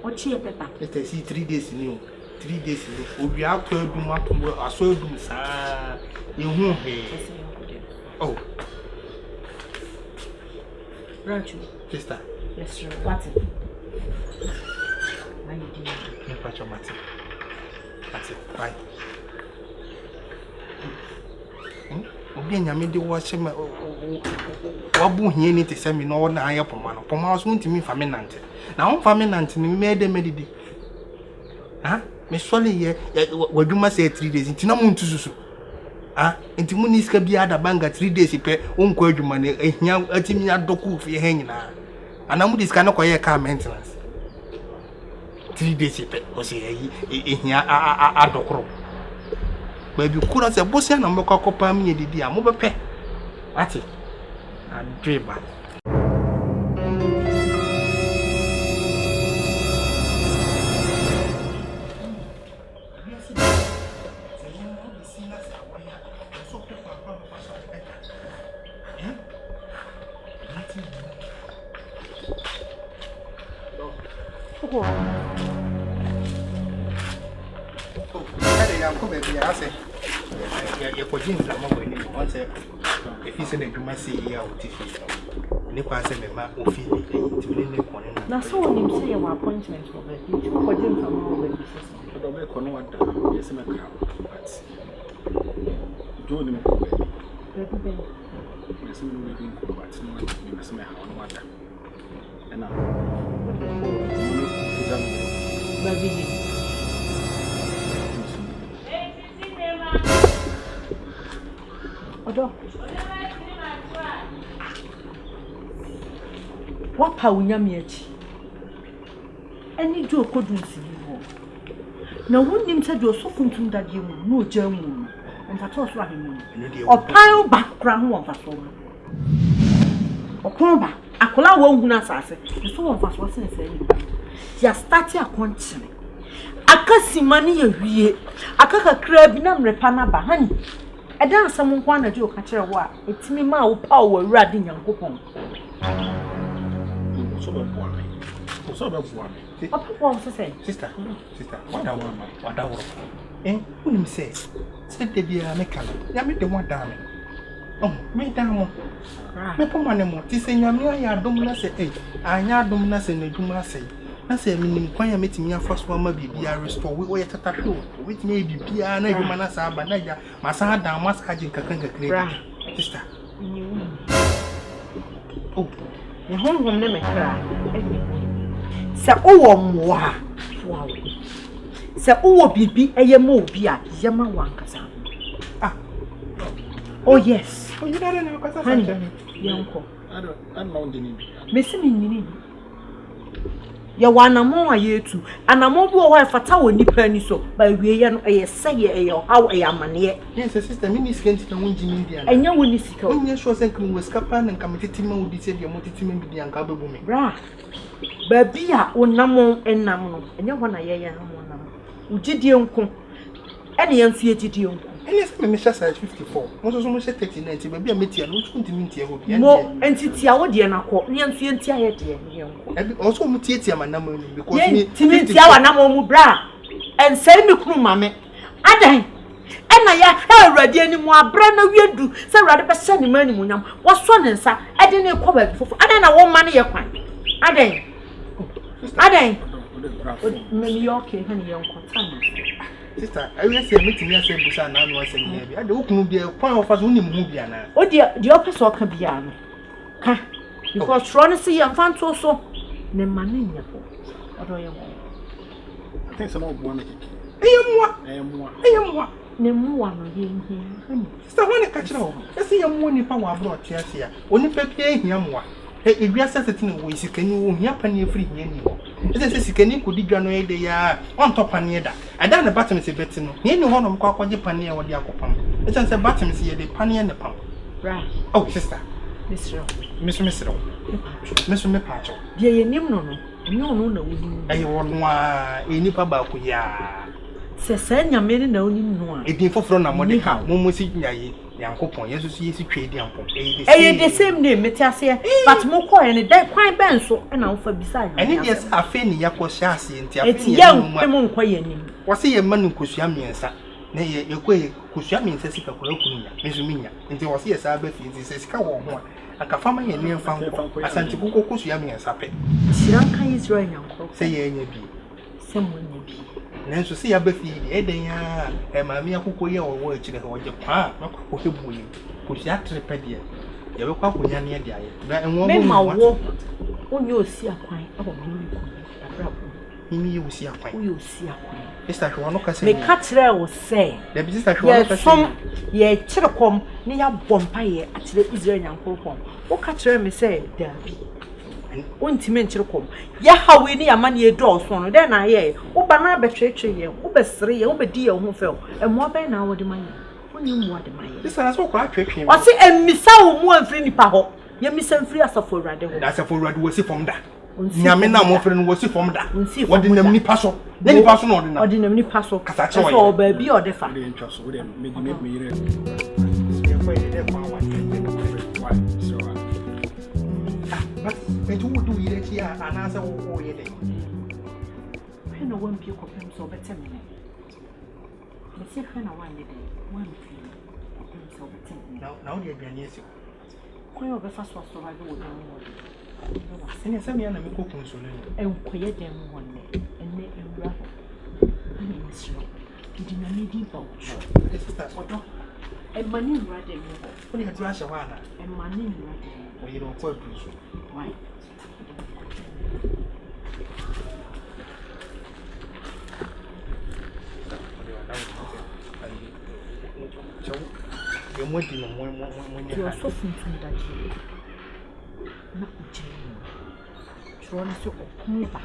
o chi e pepa let us see 3 days ni o 3 days ni owia akọ adum ato aso adum saa ehu he oh Raju sister yes sir what why you doing me pacho mate bye obi nyame de wo hye ma wabu hie ni te se me no na aye poma no poma so ntimi fa me nante na won fa me nante ni me de medidi ha me sole ye wadwuma se 3 days ntina mu ntususu ha nti mu ni ska bia da banga 3 days pe onko adwuma ne ehia atimi adoku fi he nyina ana mu diska na koye car maintenance 3 days pe o se ehia adokoro baby kura se bosia na mbekọ akopa am yedidi a mo bepe ati adweba ya koji ndrama bo ni on se if is na dwuma se ya otifi ni kwa se me ma ofi ni ti ni ko ni na so nim say your appointment for the you koji ndrama bo ni so do be ko no wada yes me ka but do ni me ko be yes me no be ko but no me se me ha no wada na baby Odo. Wapa unyami echi. Eni jo kodu nsibi ho. Na wonnim se jo so kuntum dadie mu no ogya mu. Nfa to so ahemu. Opan ba kra ho won fa so. Okon ba akola wo hunu asase. So won fa so se se ni. Ya start akonchire. Akasimani ye hwie. Akaka kra bi na mrepa na ba hani. Eda asam nko anaje o ka kire wo a etimi ma wo pa wo awurade nyankopon so be boa me Papa so say sister wada wo unim se de bia me kala ya me de wada me Oh, me damo. Me poma ne mo. Ti se Nyame ya dom na se anya dom na se n'adwuma se. Na se minim kwan ya metimi afa so ama bibia restore. We tata hwe. We timi bibia na adwuma na sa aba na ya. Masa adam masa agin kakan kakre. Sister. Oh. Ye honhom ne me kra. Se owo mwa. Wow. Se owo bibi eyema obi a yema wankasa. Oh yes. Oh, you don't know because I don't know the name. Messi ni. Ya wanamo ayetu. Anamo bi wo fata woni pani so. Ba wiye no say ye how amane. Yes, sister, me scanty na wonji ni dia. Enya woni sika. Onye sure say kum we skapa na kametiti ma odi se dia motiti ma bi dia nka bebu me. Bra. Ba bia onamo enam no. Enya ho na ye hamo nam. Ugidie nko. Ene yansu ye gidie nko. Yes, me size 54. Mo so mo se 39 ba bia metia no tun minti e ho bia. Mo entiti a wo de na ko. Ne yansu ye ntia ye de ne nko. E also mo tietia manam no because me timinti a wanam mu bra. En sai me kunu mame. Adan. Ena ya awurade ani mu abra na wiedu. Se awurade be se ne mani mu nyam. Wo so ne nsa. E de ne ko ba fofo. Adan na wo ma ne ye kwan. Adan. Adan. Me yo okay hani ye nko tama. Sister, I will say meeting me say busa na no say me bia. De okunu bia kwan ofa so nim hu bia na. O de opeso ka bia no. Ka. Because tron see am fan to so. Ne mane nya po. Odo ye mo. I think some of one. Eyemwa. Ne muwa no ye nhia. Sister, when ka kire ho. Ese yemwa nipa wa abro tiase a. Oni pepie ehia mwa. Edua seseti no wo sikani wo hia pane afiri hia ni ho. Ese sikani kodi dwa no ede ya on top pane da. Ada na batem se beti no. Hia ni ho no mkwa kwaje pane e wo de akopam. Ese se batem se ye de pane ne pam. Right. Oh, sister. Misro. Miss me pacho. Ye ye nim no no. Enye ono na wodi. Ayi wono a enipa ba ko ya. Se Nyame na oni no a. Edin foforo na mode ka. Mo si nyaye. Yankopon Yesu si yesi twe di ampon. The same name metiase but mo ko ene den kwan ben so na wo fa bisa ya. Ene yes afi ni yakohia ase nti afi ni mo nkwa yanim. Wo se ye manu kosua miensa. Na ye koye kosua miensa sika kora kunya. Mesu minya. Nti wo se ye sa ba fi nti se sika wo ho a. Akafama ye ne mfa nko. Asante kuko kosua miensa pe. Siran kan Israel nyanko. Se ye nya bi. Se mo nya bi. Nanso se ya ba fi eden ya maami akoko ye wo akire ho je kwa makoko hebuye kosua trepede ye be kwa konya ne de aye na enwo mo wo onye osi akwan abo me ni ko abrabo mimi ye osi akwan wo ye osi akwan sister hwo no kase me ka kire wo se da bi sister hwo no kase ye kire kom ne ya bompa ye akire Israel nyankopon wo ka kire me se da bi ontime nkire kom ya hawe ni amane ye do so no den na ye wo ba na betwetwe ye wo besere ye wo bedi ye ho fe emo ben na wo de man oni mu ade man ye sister so kwa twetwe o se emisa wo mu amfiri nipa ho ye misa mfiri asafo urade ho asafo urade wo si fom da Nyame na mo fere no wo si fom da wo de nam nipa so de nipa so no de nam nipa so kasa che wo so ba bi o de fa de ntwa so wo de me yire ye ko ye de kwa wa so but it would do it here and answer all ye day. I know one people come so better me. The second one day, one so better. Now you're being yes. Quay of the first was so I go with and some young people consoling and quiet them one day and make them rap. I mean, Miss Rock, you did not need people. This is that what and money rather when you had rush a while and money rather. Or you don't quite do. Why? You're waiting on one you are so funny that you not trying to open back.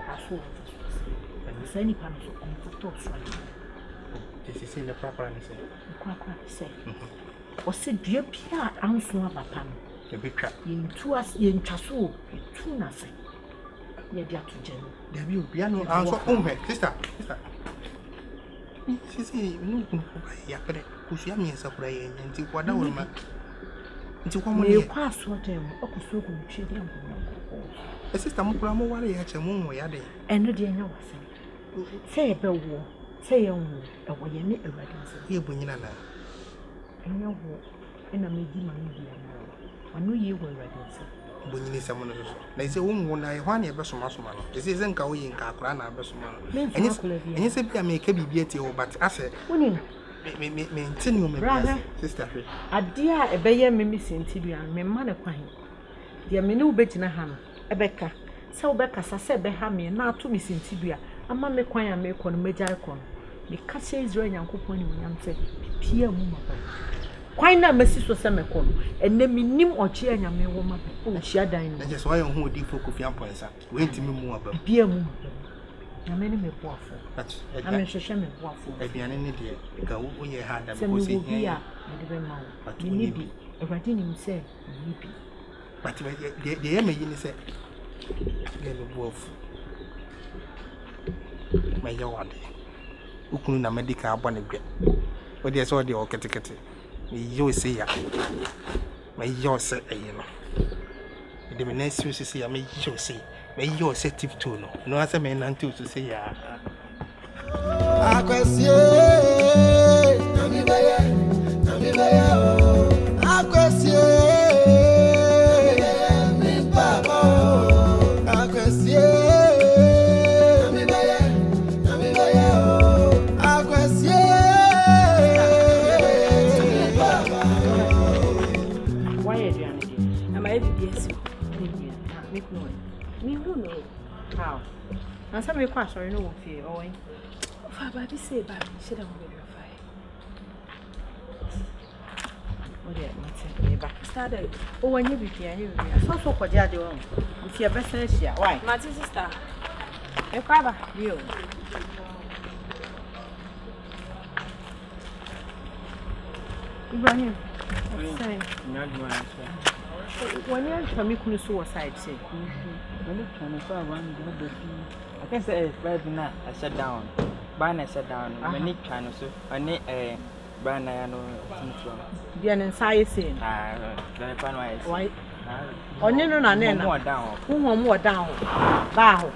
I saw and the same kind of comfort. This is in the proper answer. Say, or said, dear Pierre, I'm so about Pam. The big trap. In 2 hours, in Chasso, 2 nothing. Ye dear to Jen. There will be no answer home, sister. She say, no, Yakare, who's young as a prayer, and see what I will make. Into 1 year pass what them, or so good, she didn't know. A sister Mukramo, what I had a moon, where they and the dear no. Say a bell war, say a way, a way, a reticence. Here, Bunina. And your walk. ena meji mami bia na anu ye wo radio so bonyini sɛ mo no so na sɛ wo nwo na ɛhɔ ne ɛbɛsoma soma no ɛsɛ sɛ nka wo yi nka akora na abɛsoma no ɛnyɛ sɛ bia meka bibia tie wo but asɛ woni me ntene mo me sister hwe ade a ɛbɛyɛ me senti bia me ma ne kwan dia me ne wo begina ha no ɛbɛka sɛ wo bɛkasa sɛ ɛbɛha me na ato me senti bia ama me kwan a me kɔ no megya kɔ no me ka sɛ Israel Nyankopɔn ni wonyam sɛ pia mu maba kwan na masi so sɛ me kɔ no ɛnɛ me nim ɔkye anyame wo ma o hia dan no ɛgye so ayɛ ho odi Kofi Amponsa we ntimi mu aba pia mu maba nyame ne me boafo ame hwehwɛ me boafo aduane ne deɛ ka wo yɛ ha da me ko sɛ bi a me de bɛma wo me ni bi Awurade nim sɛ ni bi but deɛ yɛ me yi ne sɛ yɛ me boafo ma yɛ wade ukunu na medical abɔ ne gwe o deɛ sɛ o deɛ o ketekete me yɛ se ya me yɛ se ɛyi no de me na si se ya me yɛ se me yɛ se tip to no no asɛ me nante o se ya akwasie na mi baya akwasie mi baba akwasie na mi baya akwasie mi baba why are you am I BBS me no me who know how na say me kwa sorry no wo fie o wen fa ba bi say ba she da mo verify o de mate me ba started o wanye bibia so kwaje ade won nti e besa hia why my sister e kwa ba yo Ibrahim say when you tell me kunu so side say when you try to find one I can say right now I shut down ban I shut down when you try to so ani ban I no ntua dia ne sai say then pan why onye no na na mo down wo mo down ba ho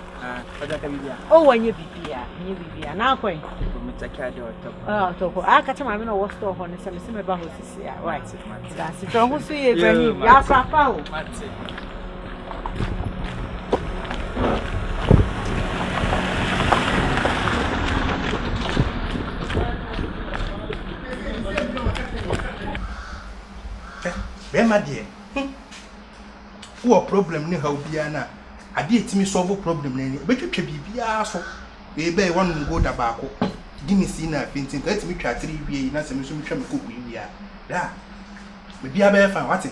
oja ka bibia o wanye bibia na akwan me check out the top to ko aka chama me no wo store ho ne se me ba ho sisi a right that's it ho so ye Ibrahim ya papa o bema deɛ wo problem ne ha obia na ade etimi solve problem na ni betwetwa bibia so we be one go da baako di mi si na fintin ka etimi twa 3 wie na se me so metwa me koku wia da bibia be fa wate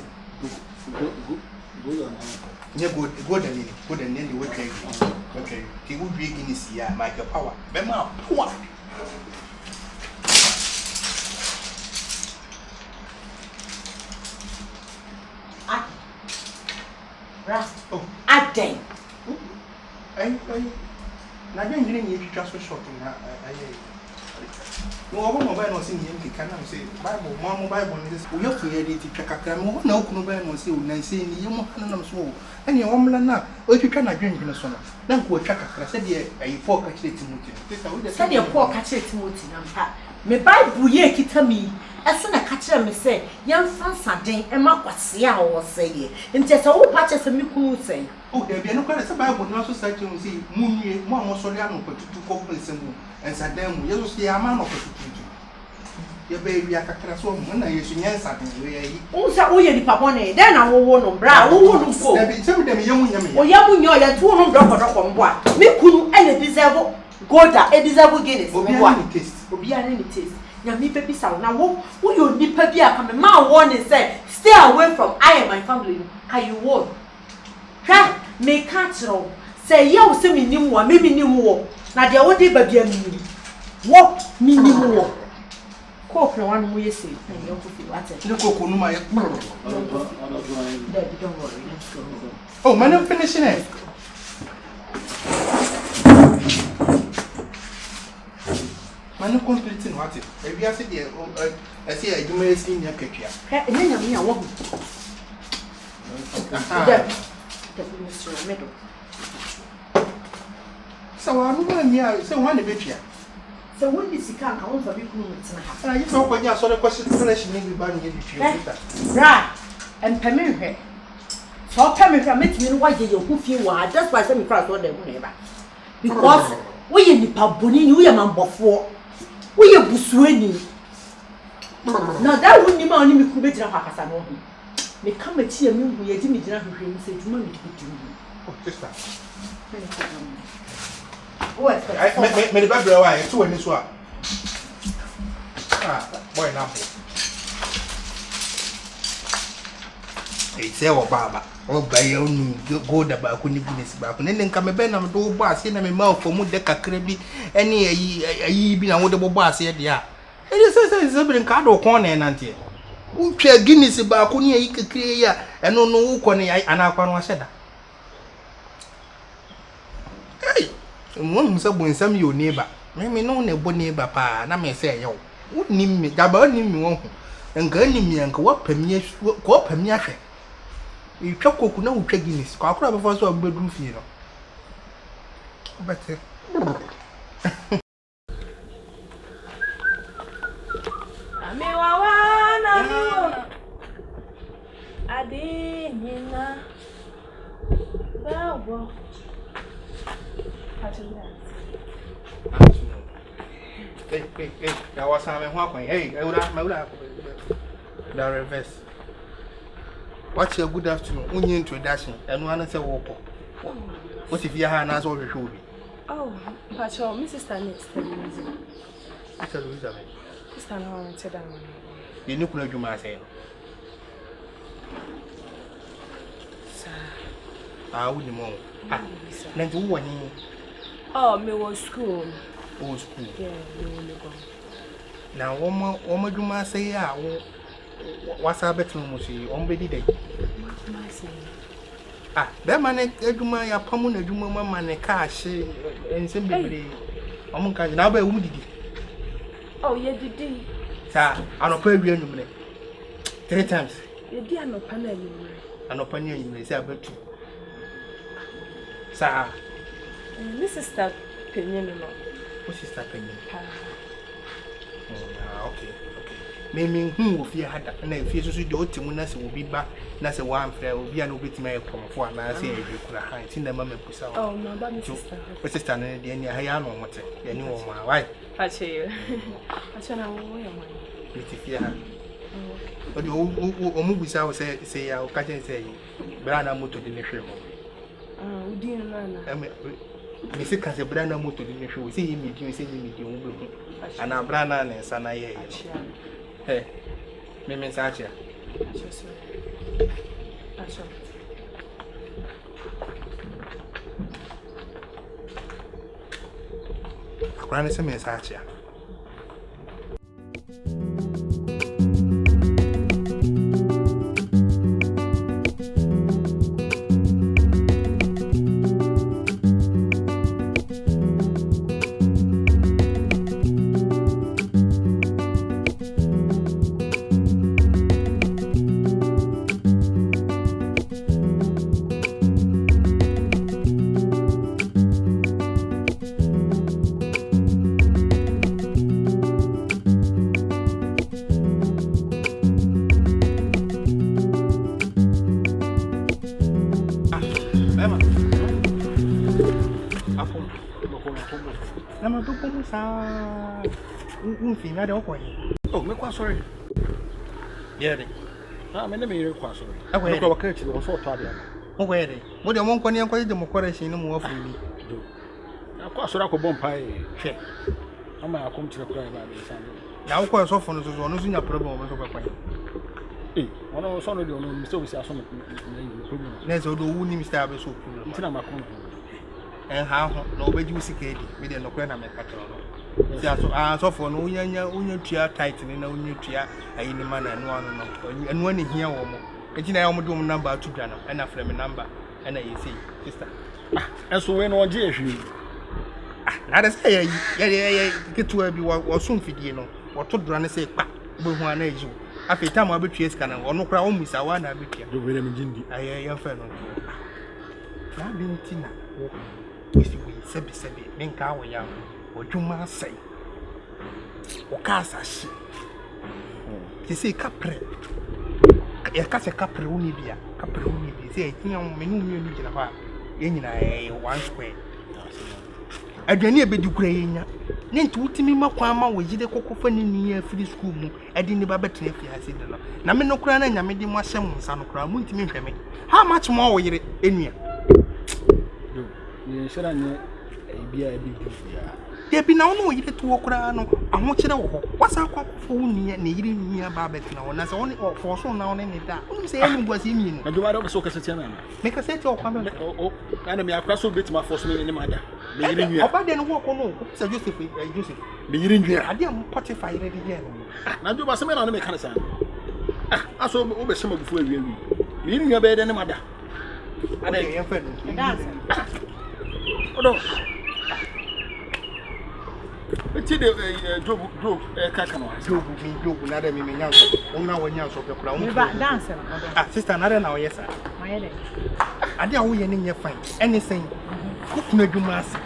nye go da ni we twa ti wo wie gi ni si ya my power be ma power Aden. Ai. Na dia ngire ni etwa so short na aye. No obo mo ba no se ni yem keka na se Bible mo Bible ni se wo yofu ye de twa kakra mo na okunu ba no se o nan se ni yem hana na so ene wo mla na o twitwa na dwendwene so no na nko twa kakra se de ayi Paul ka kire Timothy se de Paul ka kire Timothy na mpa me Bible ye kita mi ese na ka kire me se yem fansaden e makwase a wo se ye nti se wo pa che se mi kunu se o de bia no kwere se Bible no so sa che o se munue mo amosori anu potutu ko pese mu ensadan mu yeso se ama no potutu ye be wi akakra so mo na yesu nyansa den we yi o se o ye ni papa ne den na wo no bra wo no ko na bi se me dem yemu nyame o yamu nyo ya tu no doko mbo a mi kunu ene deserve goda e deserve guinness mbo a obi ani ni taste nya mi pe bisa na wo yo nipa bi aka me ma warning say stay away from I and my family how you want ha me catch ro say ye wo se mi nim wo me nim wo na de wo de ba bia mi wo mi nim wo ko kre wan mo yesi na yo ko fi wate ni ko ko numa ye don't worry let's go oh man I'm finishing it man completing what it e bia se de e se e duma esi nya katwa e nya nyame a wo ho the Mr. Middle so wa no ma mi a se ho na betwa So when this can come for me come you know when you saw the question finish me by the Right. And permit. So permit me why you who feel why that's why some cross on them neighbor. Because we in the pabuni, we are number 4. We are busweni. Now that wouldn't mean only me could be drunk as I know him. Me come at here, me who yet me drunk him say to me to be doing. Oh, sister. What? Many bad boy, 2 in this one. Boy, now. Hey, say, oh, Baba. Oh, by your new go the back when you finish back. And then come a ben and do bass in a mouth for Mudeka Crabby, any ye be a woodable bass here. It is a card or corner and auntie. Who share Guinness about Kunia, you could clear and no who corner and I can said. Hey, one was up when some your neighbor. Maybe no neighbor, papa, and I may say, yo, wouldn't name me, Gabon me, and girling me and go up and me. You chop coconut with Guinness, cock up before so a bedroom funeral. But hey, I was having walking. Hey, I would have my the reverse. What's your good afternoon? Only introduction, and one is a walker. What if you have an answer or show me? Oh, but your Mrs. Stanley's television. I tell you, Mr. Norman said that one. You know, you must say. Sir, I wouldn't know. Then to one. Oh, me was school. Oh, school. Yeah, you will go. Now, one more, you must say, what's our bedroom? On Betty Day. What am I saying? That man, Eduma, your common Eduma, man, a cash, and simply, Omonka, now by wounded. Oh, yeah, did. Sir, I'm a period 3 times. You did no panel. An opinion you may say about you. Sir, Mrs. Start Penny. what is happening? Okay. Maybe who will fear had and if you see the Otimunas will be back, that's a one fair will be an obit my for and I say if you could have seen the mamma push out. Oh, no, but what's the standard in your hair on what you knew of my wife? I say you. I said, I will wear mine. If you have. But you movies I will say, I'll catch and say, Brana Moto in the show. Oh, dear, Nana. Mr. Cancer Brana Moto in the show. See him, you say you and I'm Brana and Sana. Hey, Mimi Sacha. Granny Sacha. Oh, me quite sorry. Yeah, I'm in the mirror quite sorry. I went to a catch was so tired. oh, where they? What do you want when you're quite democracy no more for me? Of course, I could bomb pie. I'm going to come to the cry by the Sunday. Now, quite so for us, in your problem. Hey, one of us on the Mr. With some problem. Let's all do Mr. Abbas. It's not my phone. And how nobody was sick with the Nocrana Macaron. So for no young tight and no new tia, I in the man and one and one here or more. It's in our number 2 piano and a frame number and I say, sister. And so when on GSU, let us say, get to where you were soon for you know, or to run and say, but one age. After time, I'll be chased can or no crown, Miss Awana, the William Jindy. I am fellow. Now, being Tina. Sebi, Minka, young, or you must say. woka asase ti say kapre ya ka se kapre woni bia kapre woni bi say tia mo me no mi gina fa ye nyina one square aduane ebedi kura yenya ne nti wutimi makwa ma wo yide kokofa ne nua free school mu edi ne ba betena fi ase de no na me no kura na nyame de mo ahyem nsa no kura mu ntimi hweme how much more wo yire enua yo ye shara ne bia ebi bia ye bi na wo no yire to wo kura no aho kire wo ho wasa kwa kofo wo nua ne yire nua ba betena wo na se wo ne for so na wo ne da wo se enu gwasi mi no na do wado so kase tia na me ka se ti o kwa me o na me akra so betima for so ne ma da me yire nua oba de no wo ko no se Joseph me yire nua ade am Spotify yire de no na do ba se me na no me kan sa aso o be shema bufu awi me yire nua be de ne ma da ada yen fa no dance odo eti de job kaka no job na de me nyanso wona wanyanso pe kura me ba dance sister na de na oyesa ma ye de ade a wo ye ne nye fine anything ku kuna dwuma ase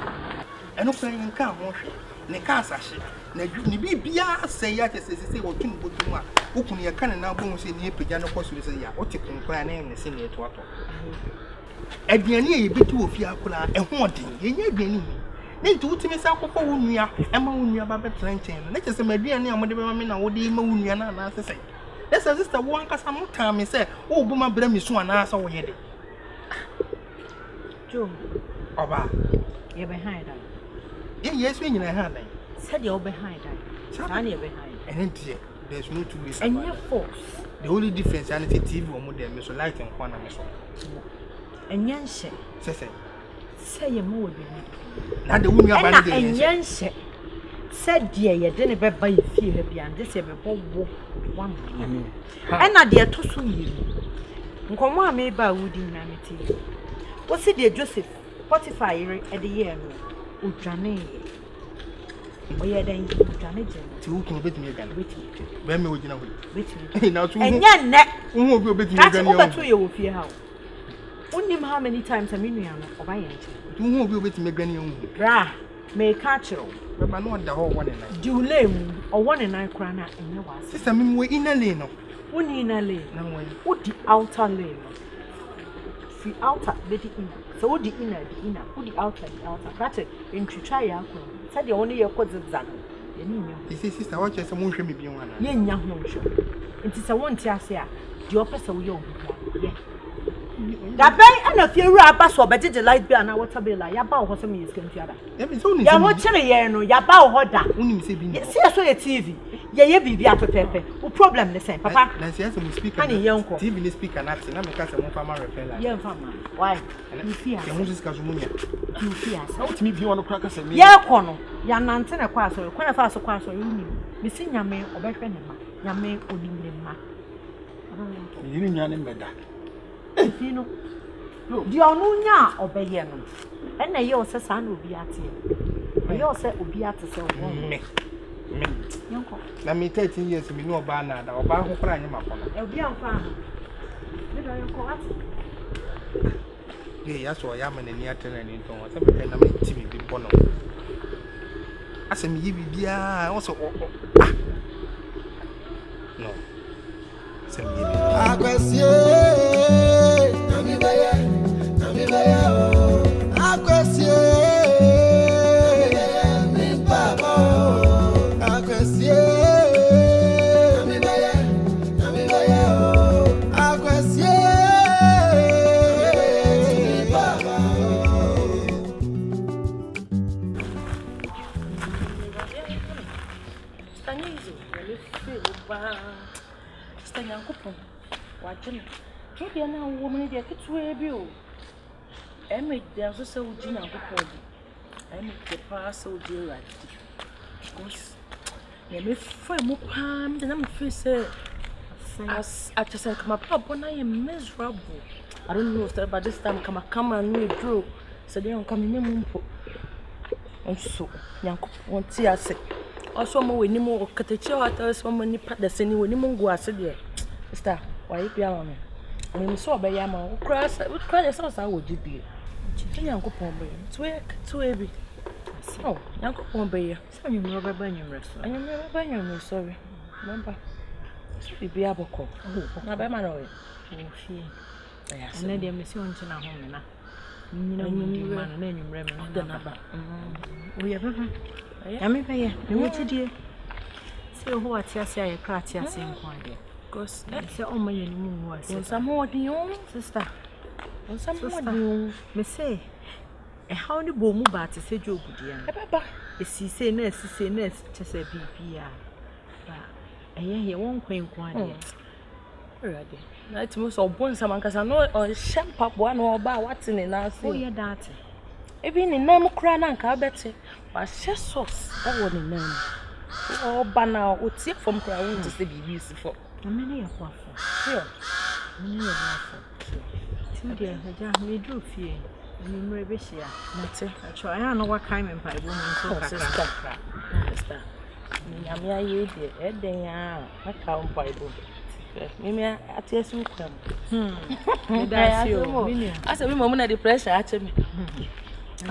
eno kura yen ka ho hwe ne ka asahye na ni bibia se ya se wo tun bodum a wo kunu ye kan na bo se ne pagya no koso se ya o te konkura na ne se ne to ato aduane ye betu ofia akura eho odin ye nya aduane ni nti wutimi sa akokɔ wo nua ɛma wo nua ba betra nkyɛn no ne kyɛ sɛ maduane a mode bɛma me na wode ma wo nua na na sesɛ desa sister wo ankasa mo taa me sɛ wo bo ma bra me so ana sa wo yɛ de jo oba ye behind that ye yesu nyina ha dan said you behind that na ye behind and then there's no two ways and your force the only difference is the TV wo mo de me so light and kwana me so and yanhye sesɛ say ye mo bi na de wo nua ba ne de yanhye said ye de ne beba ye fie ha bia nde se bebo wo one and na de to so yiri nkomo a me ba wudi na meti wo se de Joseph Spotify yiri e de ye no odwane oye dan odwane je ti wo kun betimi gan betimi be me wo gina ho betimi na so enya ne wo obi betimi gan ye o ye wo fie ha unim how many times I mean no oba ye nche tu wo obi betimi gan ye hu bra me ka chiro be ba no da ho wone na di ule mu o wone na kra na enye wa sister me mo ina le no woni na le na wo odi outer lane fi outer bedi in so odi inner di inner odi outer di outer that intwitwa ya akọ said you only ye kozza ye ni nya isi sister wa chese mo hwe me bi wana ye nya ho hwe nti se wonti ase a di opese wo ye obi ye da bay ana fi ru aba so be de light bill na water bill ya ba ho so me yeskantu ada e bi so ni ya ho kire ye no ya ba ho da unim se bi ni se so ye TV ye bibi apepepe o problem ne sen papa na se ase mo speaker ani ye nko TV ni speaker na te na me ka se mo fa ma repair la ye mfa ma why you fear ye mo sika so mo nya you fear na wotimi bi wono kra kasa me ye kono ya nante ne kwa so kwa na fa so kwa so unim me si nyame obehwe ne ma nyame onim ne ma yiri nwa ne mbeda fino di onu nya obeye no ena ye o se sa na obi ate ye o se obi ate se o me yanko na me 13 years me no oba na da oba ho kra anya makona e obi amfa me do yanko ate ye ya so ya ma na ni atena ni ton wa se me na me TV bi bono ase me yi bibia o so no se me yi Akwesie, nami baye o. Akwesie, mi papa o. Akwesie, nami baye o. Akwesie, mi papa o. Stanizo, ele feel Stanyankopon. Wajene. Kebi na wo mun de ketuwa bi o. Eme de so se uji na Nkopon bi. Eme de pa so uji radi. Because ne me fa mu pam de na me feel say as actually come up on I am miserable. I don't know if by this time come and no draw. So they don't come in mumpo. And so Nyankopon ti ase. Also mo we ni mo katechi o ata so mo ni pa da se ni we ni mo ngo ase de. Sister, why you pia mama? When so be ya ma, cry so sa wo jibi. Nyankopon be. To ebi. Oh, Uncle Pombeya. So you know about your rest. I am sorry. Remember. Be able to. Na be man oy. And then they miss you on to home na. You know you man and then you remember the number. We have Nyame pay. You want to do. See who at say crack ya same point. Cause say oh my you was. Some more the sister. Some more me say. How the bomu ba to say joke dear. Papa. Say nurse just a BP. He won't quaint one. Ready. Night most of Bonsam and Casano or Shampap one or about what's in the Oh, yeah, that. Even in Name Cran and Cabete, but chest sauce, that one in name. Oh, banner would see from Crown to say be useful. Many of waffle. Here. Many of waffle. 2 dear, me drew fear. And you may be here. Matter. I try. I don't know what kind of pipe woman so sister. Sister. Nyame ye de eden a aka Bible. Mimi atiesu kwam. That's you. Asa me mama na the pressure ache me.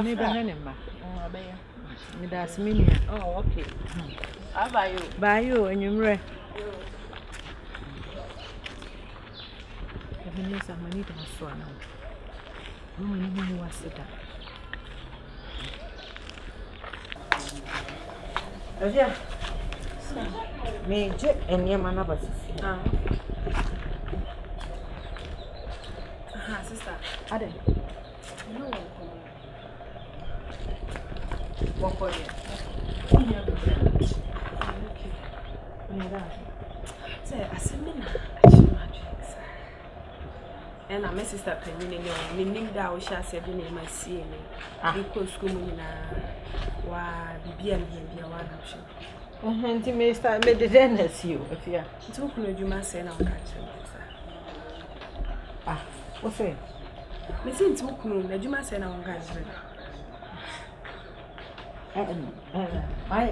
Me ba na ma. Oh abeya. Me that's me. Oh okay. Abayo. Bayo enyumre. Ebenezer mani to so ana. Mama ni mu wasida. Avia. Me je enya mana basi. Sister. Ade. No. What for you? Say, I said, Mina, I should not drink. And my sister can you know, meaning that I shall say the name I see me. Because school in a be a one option. And you may start made the dentist you if you took no, you must say now, catch ah, what's it? Missing took no, you must say now, catch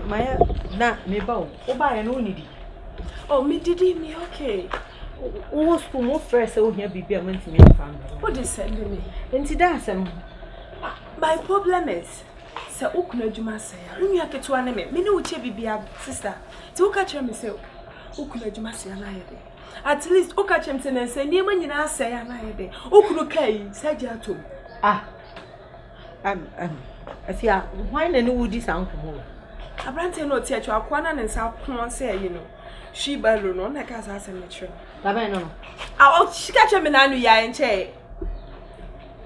my na me bow. Oh, buy an only. Oh, me did me okay. Oh, school more fresh, so here be a went to me family. What is sending me? And see, that's my problem is. Se ukuna juma say unu ya ketu aneme me ne uche bibia sister ti uka chere me say ukuna juma say na yede at least uka chere me say na say niema nyina say na yede ukunu kai saje atom afia why na no wudi san komo abrante no ti atwa akwa na ne nsa pon say you know she balo no na ka sa say me chere baba no she ka chere me na anu ya enche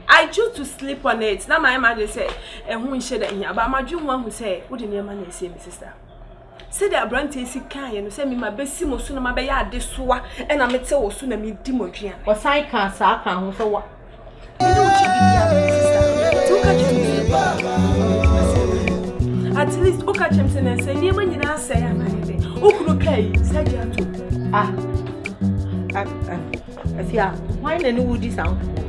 I choose to sleep on it. Now my imagine say, who is she that here? But my dream one who say, what the name man say, my sister. Say that Auntie is kind and say me my best simo soon my bay at this wa and I met so soon me demodrian. Or sign can't sa can so what? At least Okachemson and say, near when you now say, I'm okay, said Afia, why na no wudi san komo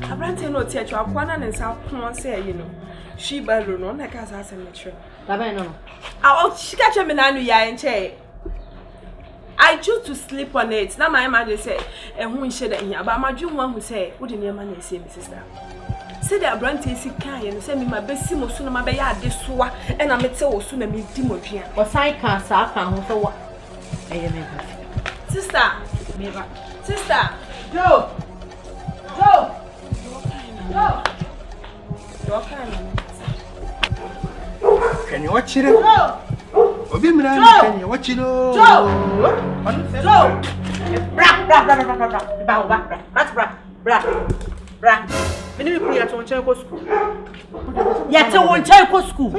Abrante no ti atwa akwana ne nsa pon say you know she balo no na ka sa me chere baba no she ka chere me na anu ya enche I choose to sleep on it na my imagine say who is she that here but my dream one who say what the name man say me sister say the Abrante si kan ye no say me ma besi mo so na ma be ya ade soa e na mete wo so na me di modua o sign can sa kan ho so what sister me ba sister Joe Can you watch it? Obi mira can you watch it? Bra. Mini ku ya to nche ko school. Ya te won nche ko school.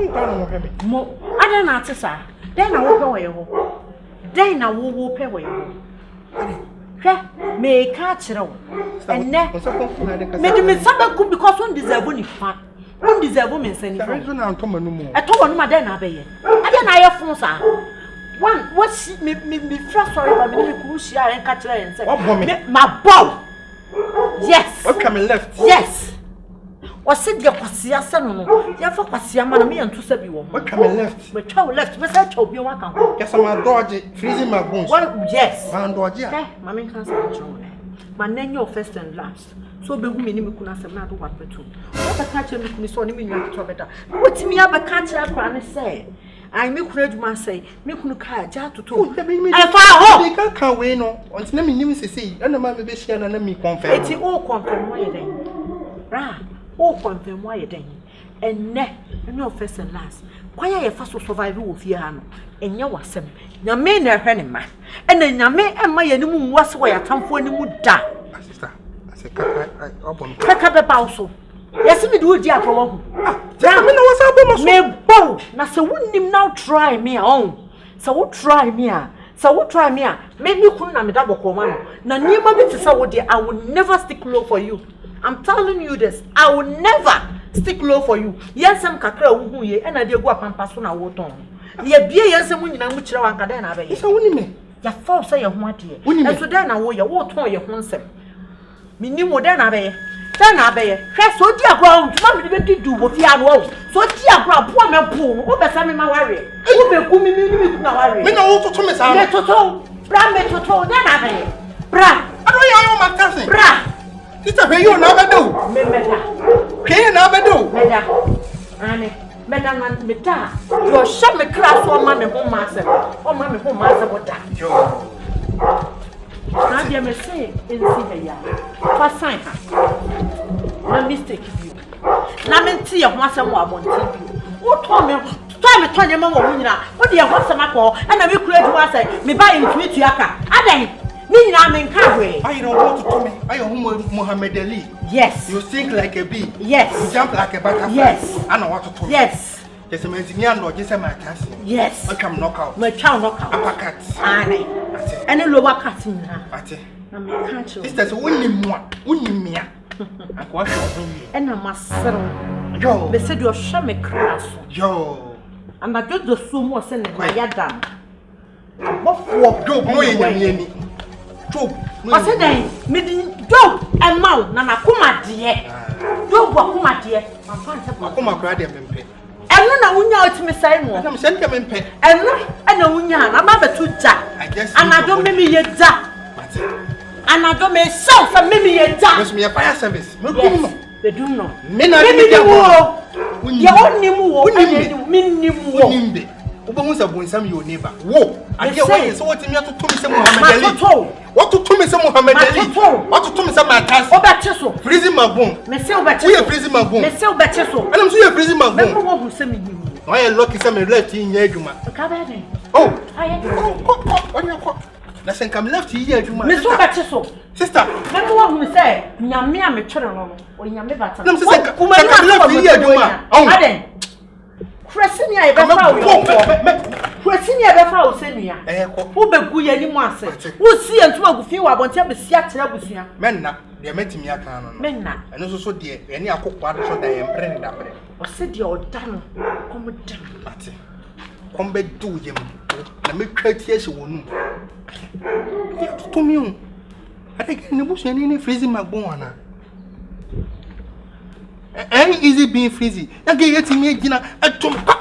Mo, ada na atesa. Den na wo pe wo ye ho. Den na wo pe wo ye ho. Hwe, me ka kire wo. Enne. Me di me sabe ku because one deserve ni fa. One deserve me nsani fa. Friends na ntoma no mu. E to wo no ma den na be ye. Ada na ye fun sa. One what me feel sorry but me ku shia en ka kire en say. Me ma bow. Yes. What coming left? Yes. What said your kwasia sano no? Ya fa kwasia ma na me yantu sabi wo. What coming left? Me twa left. Me say twa obi won kan. Yes, I'm dodge freezing my bones. What? Yes. I'm dodge. Eh, mama can say twa. Ma na your first and last. So be who me ni me kuna asem na do what betu. What the catch me kuni so ni me nwa to beta. What me aba catch akra ne say. I me kunu adwuma say me kunu ka ja toto. I fa ho. They can we no. Until na me nim say na ma be hia na me confirm. Eti o confirm why den. Ra, o confirm why den. Enne no first and last. Kwaya ye fa so survive wo fie ha no. Enye wasem. Nyame na hwe ne ma. Ene nyame emma ye ni mu nwase wo ya tamfo ni mu da. Sister, I say obon. Kaka be ba so. Yes me do di akowo hu. Ja me no wasa abon so. Me bo na se wonnim now try me on. So wo try me a. So what try me? Make me kun na me da boko ma no. Na niema bi tisa wo de I will never stick low for you. I'm telling you this. I will never stick low for you. Yensem kakra wo hu ye e na de gu apampa so na wo ton. Ye bie yensem nyina mu kire wan kada na ba ye. So woni me. Ya fa so ye ho ade. E so da na wo ye wo ton ye ho nsem. Minni mo da na ba ye. Da na ba ye. Hwe so di agro ntuma me be didu wo fi anu wo. So di agro bo me po. Wo be sa me ma ware. Wo be ku mi na ware. Me na wo toto me sa. Me toto. Bra me toto da na ba ye. Bra. Ado ya yo ma cousin. Bra. Sister pay you na be do. Me meda. Pay na be do. Meda. Ane. Meda na meda. Yo sha me class o ma me ho ma se. O ma me ho ma se boda. Yo. Na dia me say ensi he ya. Fa sign ha. Na mistake bi. Na me nti ye ho asem wo abonti bi. Wo to me tonye ma wo nyina. Wo de ye ho asem akọ. E na me kura adwuma say me ba intumi tuaka. Adan. Me nyina me nka hwe. I don't want to me. I am Muhammad Ali. Yes. You sing like a bee. Yes. You jump like a butterfly. Yes. I know what to me. Yes. Just a engineer no just my task. Yes. I come knockout. Me twa knockout. Uppercut. Ane. Ene lower cut na. Ate. Na me catch you. Sisters, wonni mia. Akwa hwe. Ena masero. Yo. Me said you share me class. Yo. And I just the sumo say na ya dam. Bofo Job no ye nyame ni. Job. I said me di Job and mau na na kuma de. Job wa kuma de. Am fan say Akoma kra de mempe. Eno na wunya otimi sai mo. Adam send them mempe. Eno na wunya na ba betu ja. Anado me ye ja. Anado me so for me ye ja. Because me fire service. Me Yes. They do know. Me na Me de wo. Unni. Ya onnimu wo. Minnimu wo. Unimbe. Obo say Bonsam your neighbor. Wo. Ade say- why so what me to me say Muhammad Ali. Matoto. What to me say Muhammad Ali. Matoto. What to me say my task. Obeche so. Freezing my bone. Me say obeche. We are freezing my bone. Me say obeche so. And I'm so you freezing my Me bone. wo hu say me yimu. Why you lucky say me left in Nyeguma. Ka ba den. Oh. Aye. On your cock. Na sen kam left here Juma. Me so obeche so. Sister. Me wo hu say nyame a me twere no no. O nyame bata. Na me say Kuma sen ni kam left akọ here mo Juma. Oh. Aden. Kresi ni e be fa o. Kresi ni e be fa o se nua. Ko. Wo be gu ye ni mu ase. Wo si entum agufi wa bonte be si akere abusua. Menna. De metimi aka no. Menna. Eno so de eni akokwa ade so da yempre ne da bre. O se de oda no. Komo dam. Ate. Kombe do yem. Na me twati ahye wonu. To me o. Ade ke ne busu ni freezing magbon ana. Easy being freezy. Na ge yeti me gina atom pa.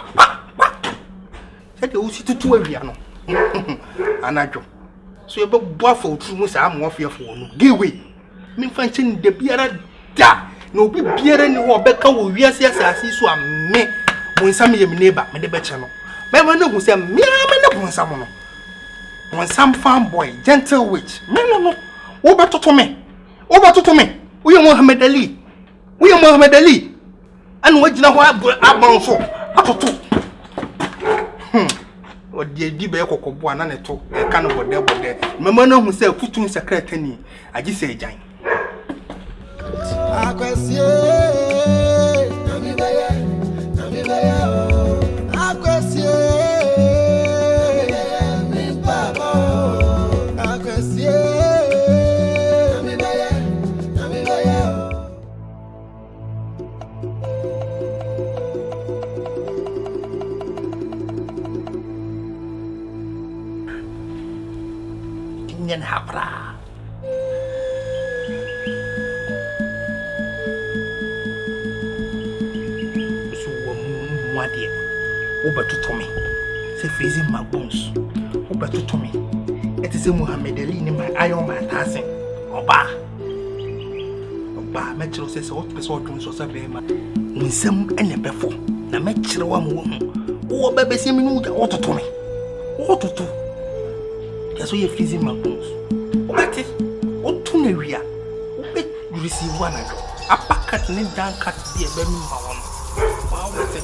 Sede o si tutu awia no. Anajo. So you be boafo tru mu sa am ofiefo wonu. Giwe. Me fanchen de biara da. Na obi biara ni ho obeka wo wiase asase so ame. Bonsam ye me neighbor me de beche no. Me ma no hu se me ne Bonsam no. Bonsam farm boy, gentle witch. Me no. Wo betoto me. Wo ye Muhammad Ali. We are Muhammad Ali. And what you know what about so? Atoto. What the di be kokko bo ana ne to e kan bode. Mama no hu say futun secretary I just say jan. Akwesie. Nami baye. Akwesie. Mi baba. Akwesie. Nami baye. Nyen hapra. So wo de. Wo betoto me. Say freezing my bones. Wo betoto me. It is Muhammad Ali ni my iron man tasin. Oba ba metro says what person do so say ma nsem ene befo na metro wa mo wo ba be se me no wo toto me wo toto yaso ye freezing my bones o beti o tu na wia o be receive one apakat ni dan kat bi e be mi ma won wa wo te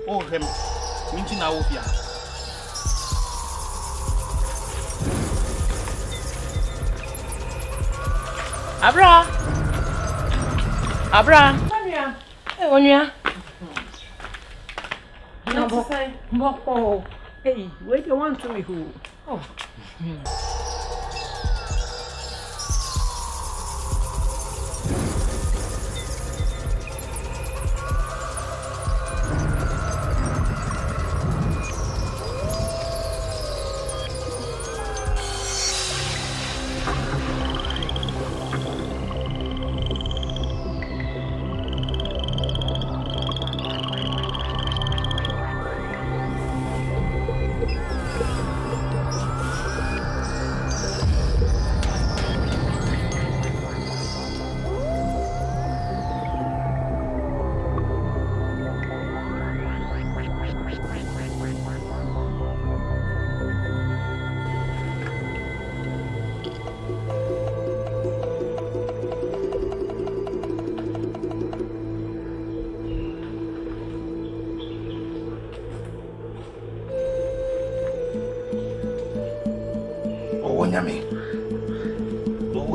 oh him minti na wo bia Abra Onua Onua No, Moko. Hey, wait, you want to me who? Oh.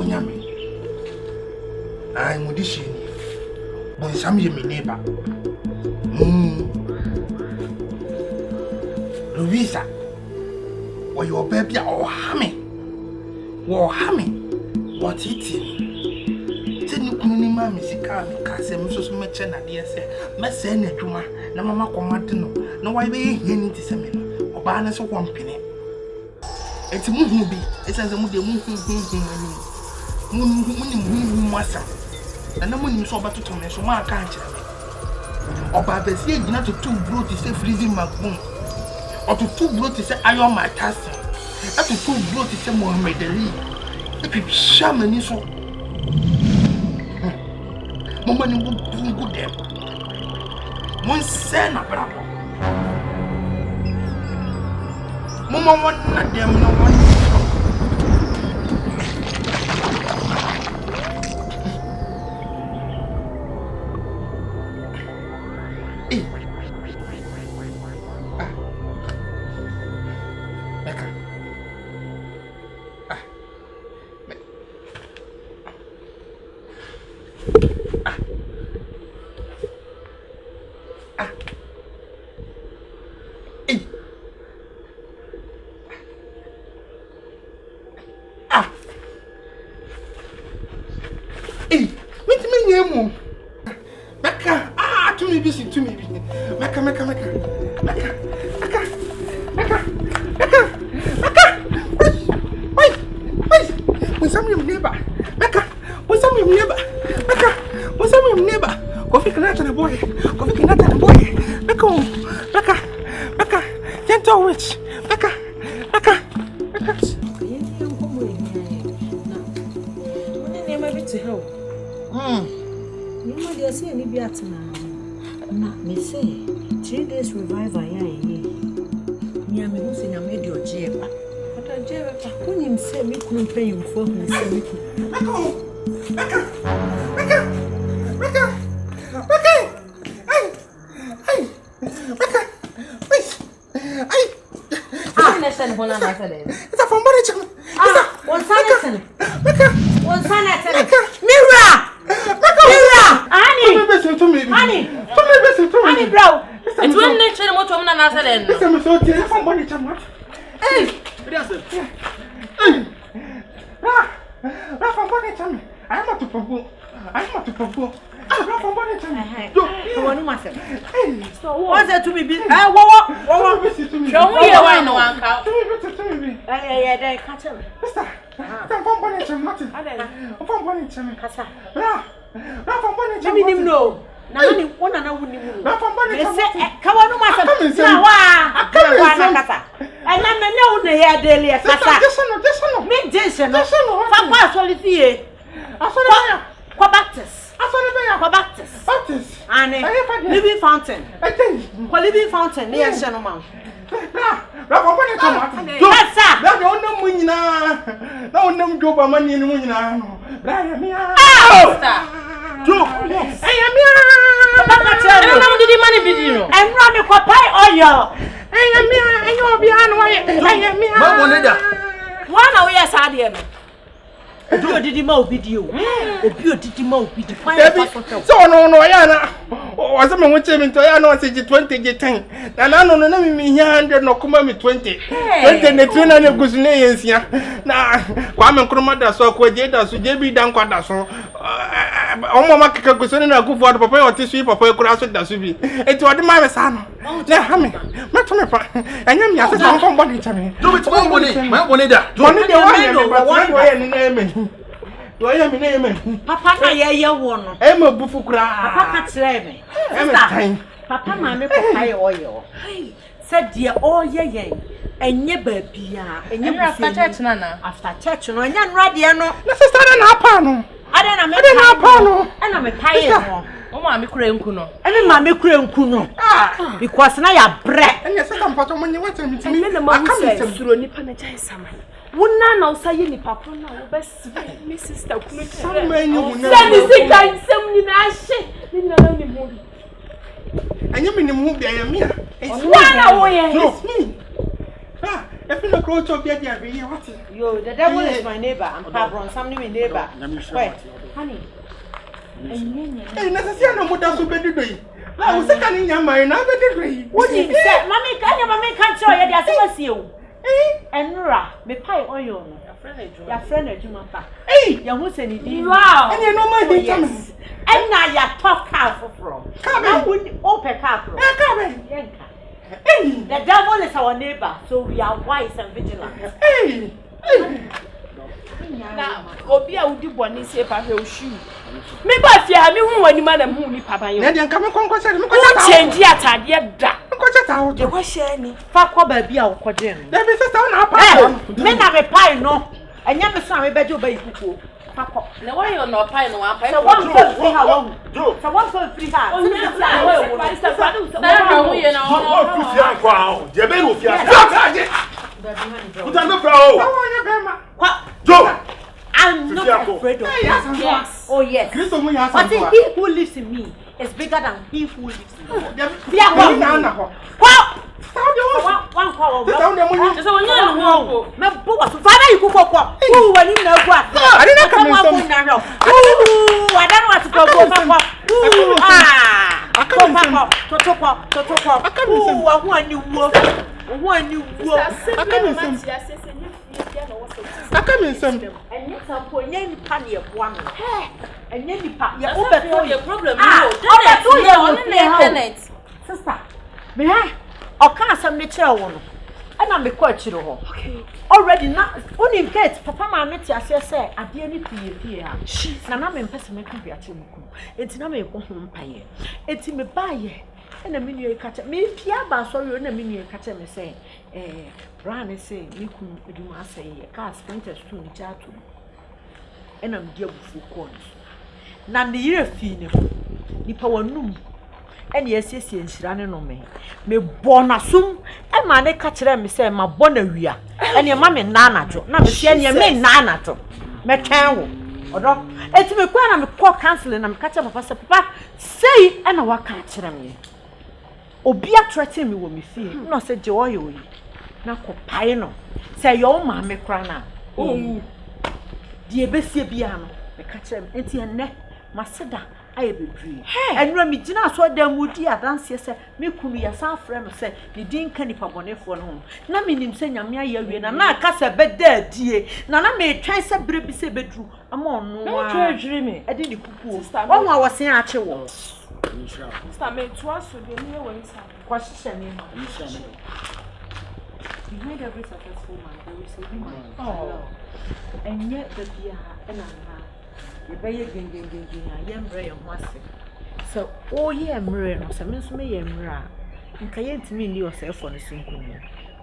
Nyame. Ai mudishi. Bonsam ye me neighbor. Louisa. Wo your baby o hame. Wo hame. What it? Teni kunini ma me sika me ka se me so me che na de se. Me se na adwuma na mama komade no. Na why be hia ni ti se me no. Oba na so kompene. Eti muhu bi, esanze mu de muhu masa. Na mu ni so oba toto me so ma aka ankyere me. Oba besi egina to two bro ti say freezing magbon. Or to two bro ti say ayo my task. That to two bro ti say Muhammad Ali. E pi shamani so. Mama ni go dem. Mon se na bravo. Mama want na dem no one. Gentle witch. To help. You know, they say any be at na me say 3 days revival Nyame who say Nyame do jeba. But I jeba when him say me couldn't pay him for me say me. It's a from body. One sanity. One sanity. Mira! Annie! Listen to me. Annie! Listen to me. Annie, bro! It's when next time what woman answer then. Listen me so dear from body chama. Hey! Hey! From body chama. I am to popo. From body chama. Yo, one myself. Hey! So what's that to me? What? Listen to me. Show me your wine no uncle. To me. Yeah, they catch him. Sister. From body chama. From body chama. Kasa. From body chama. Let me know. Na ni wona na wuni mu. From body chama. Say kawa no myself. Na wa na kasa. Na me na wo na here daily kasa. Just no. Me Jason. Fa kwa solifie. Asole Kwa Baptist. Asole Baptist. Ane. Living fountain. Kwa living fountain. Ne yeshe no man. From body chama. Kasa. Na wona mu nyina. Na wona mu joba mani ni mu nyina no. Bra ya mi a. Yes. Hey, Amia! I don't know the money video. I'm running for pie oil. Hey, Amia, and you'll be on way. Hey, Amia. One hour, yes, I am. Do did him out video. Oh, beauty did him out with the fire. So, no, Yana. Was a man with him into Yana, say 20 10. And I don't know me 100 no come me 20. 20 and the 300 goes names here. Now, Kwame Kromada so Quajeda, so JB Dan Quadaso. Mama Kakakuson and go for the papa or tissue papa cross with the Subi. It's what the mamma son. Now, Hammy, and I'm not from body to me. Do it one money, my money that. One way and name. Do I am name? Papa, I one. Emma Bufukra. Papa, me. Papa, mamma, pie oil. Said dear, oh, yeah. And your baby, and you're after church, Nana. After church, no, and you're radiano. Let's start an apano. I don't know, and I'm a pie. Oh, Mammy Crane Kuno. And Mammy Crane Kuno. Ah, because now you're bread. And yes, I'm part of when you want to meet me. And the mother says, through a nipanagize summer. Wouldn't I know say any papa now, best Mrs. Stockman? Some men you will send me sick and some in our shit in the only movie. And you mean the movie I am here? It's one away. It's me. Ah, if you look out of your dear, what? Yo, the devil is my neighbor. I'm Pabron, something my neighbor. Wait, honey. Hey, necessary no more than so bad doing. I was second in your mind, I better. What did you say? Mammy, can't show you the same you. And Nora, me pie oil. Your friend at Jumapa. Hey, you won't send it. Wow, and you know my yes. And now you're top car from. I wouldn't open car from. Hey, the devil is our neighbor, so we are wise and vigilant. Hey, now, Obia would do one say, Papa, shoe. Maybe if you have me who any man and whom you, Papa, you can come and change yet. I yet that. You was sharing fuck what baby or quadrant. There is a sound up. Men have a pie, no, and never saw a bed by you. Papa, no way you're not pie, no one. So one for 3 hours. So one for 3 hours. I'm not afraid of yes. Oh yes. But he who lives in me is bigger than he who lives in me. One call. Just my boss. Father, you cook. Who when you know what? I didn't come now. I don't want to go. I come in some. And yes, I'm going to pay a one. And then you pay your problem. Sister, may I? Or can't some nature one? And I'm a quite okay. Already not only get Papa, my mate, as I say, at the end of the year. She's an amazing person. It's not a home pay. It's in me buy. And a mini catcher. Me, Piaba, sorry, and a mini catcher me say, brand say me kunu eduma say car sprinters to ni chato ena me dia bufu kon na ne yire fi ne ho nipa wanum ene yesiesie nhira ne no me bonasum e ma ne ka kire me say ma bona wia ene ma me nanajo na me se ene me nanajo me twen wo odo eti me kwa na me call cancel na me ka kire papa say papa say ena wa ka kire me obi threaten me wo me fie no say je wo yo yi na ko pai no say yo ma me kra na die besie bia no me ka kire me enti ene maseda aye bedri enura mi gina so da mudi adanse se me kunu ya san frɛ no se ne din ka nipa bɔnefo no na minim se nyame aye awie na aka se beda adie na me twan se bere bi se bedru ama ɔno No treasury me. edi ne kuku wo ho a wo sen ache wo Sister me ntua so de me we nsa. kwa hyehyɛ ne behind every successful man there is a woman. Enye babia na na ye beye gengengengeng a ye mbre ye ho ase so o ye mre no se me so me ye mre a nka ye ntimi ni osefo no sinkumu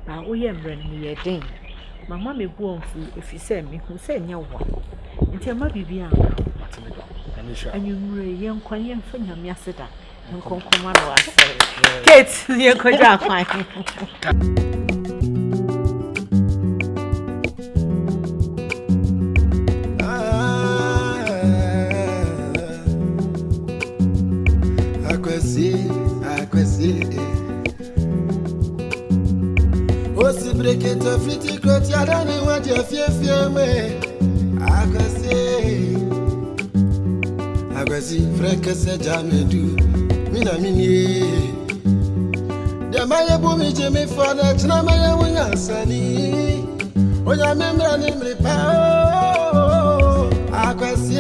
na o ye mre no ye den mama me bu onfu efi se me hu se nye wo nti ma bibia anyu mre ye nkwan ye mfa nyame aseda nkonkoma no ase Kate ye koja kwan Aussi break to fliti klot ya dani wa je fie me agasi freke se jamedu mina mini de maye bu mi je mi for na chna maye wunya sani onya memra ni mri pa agasi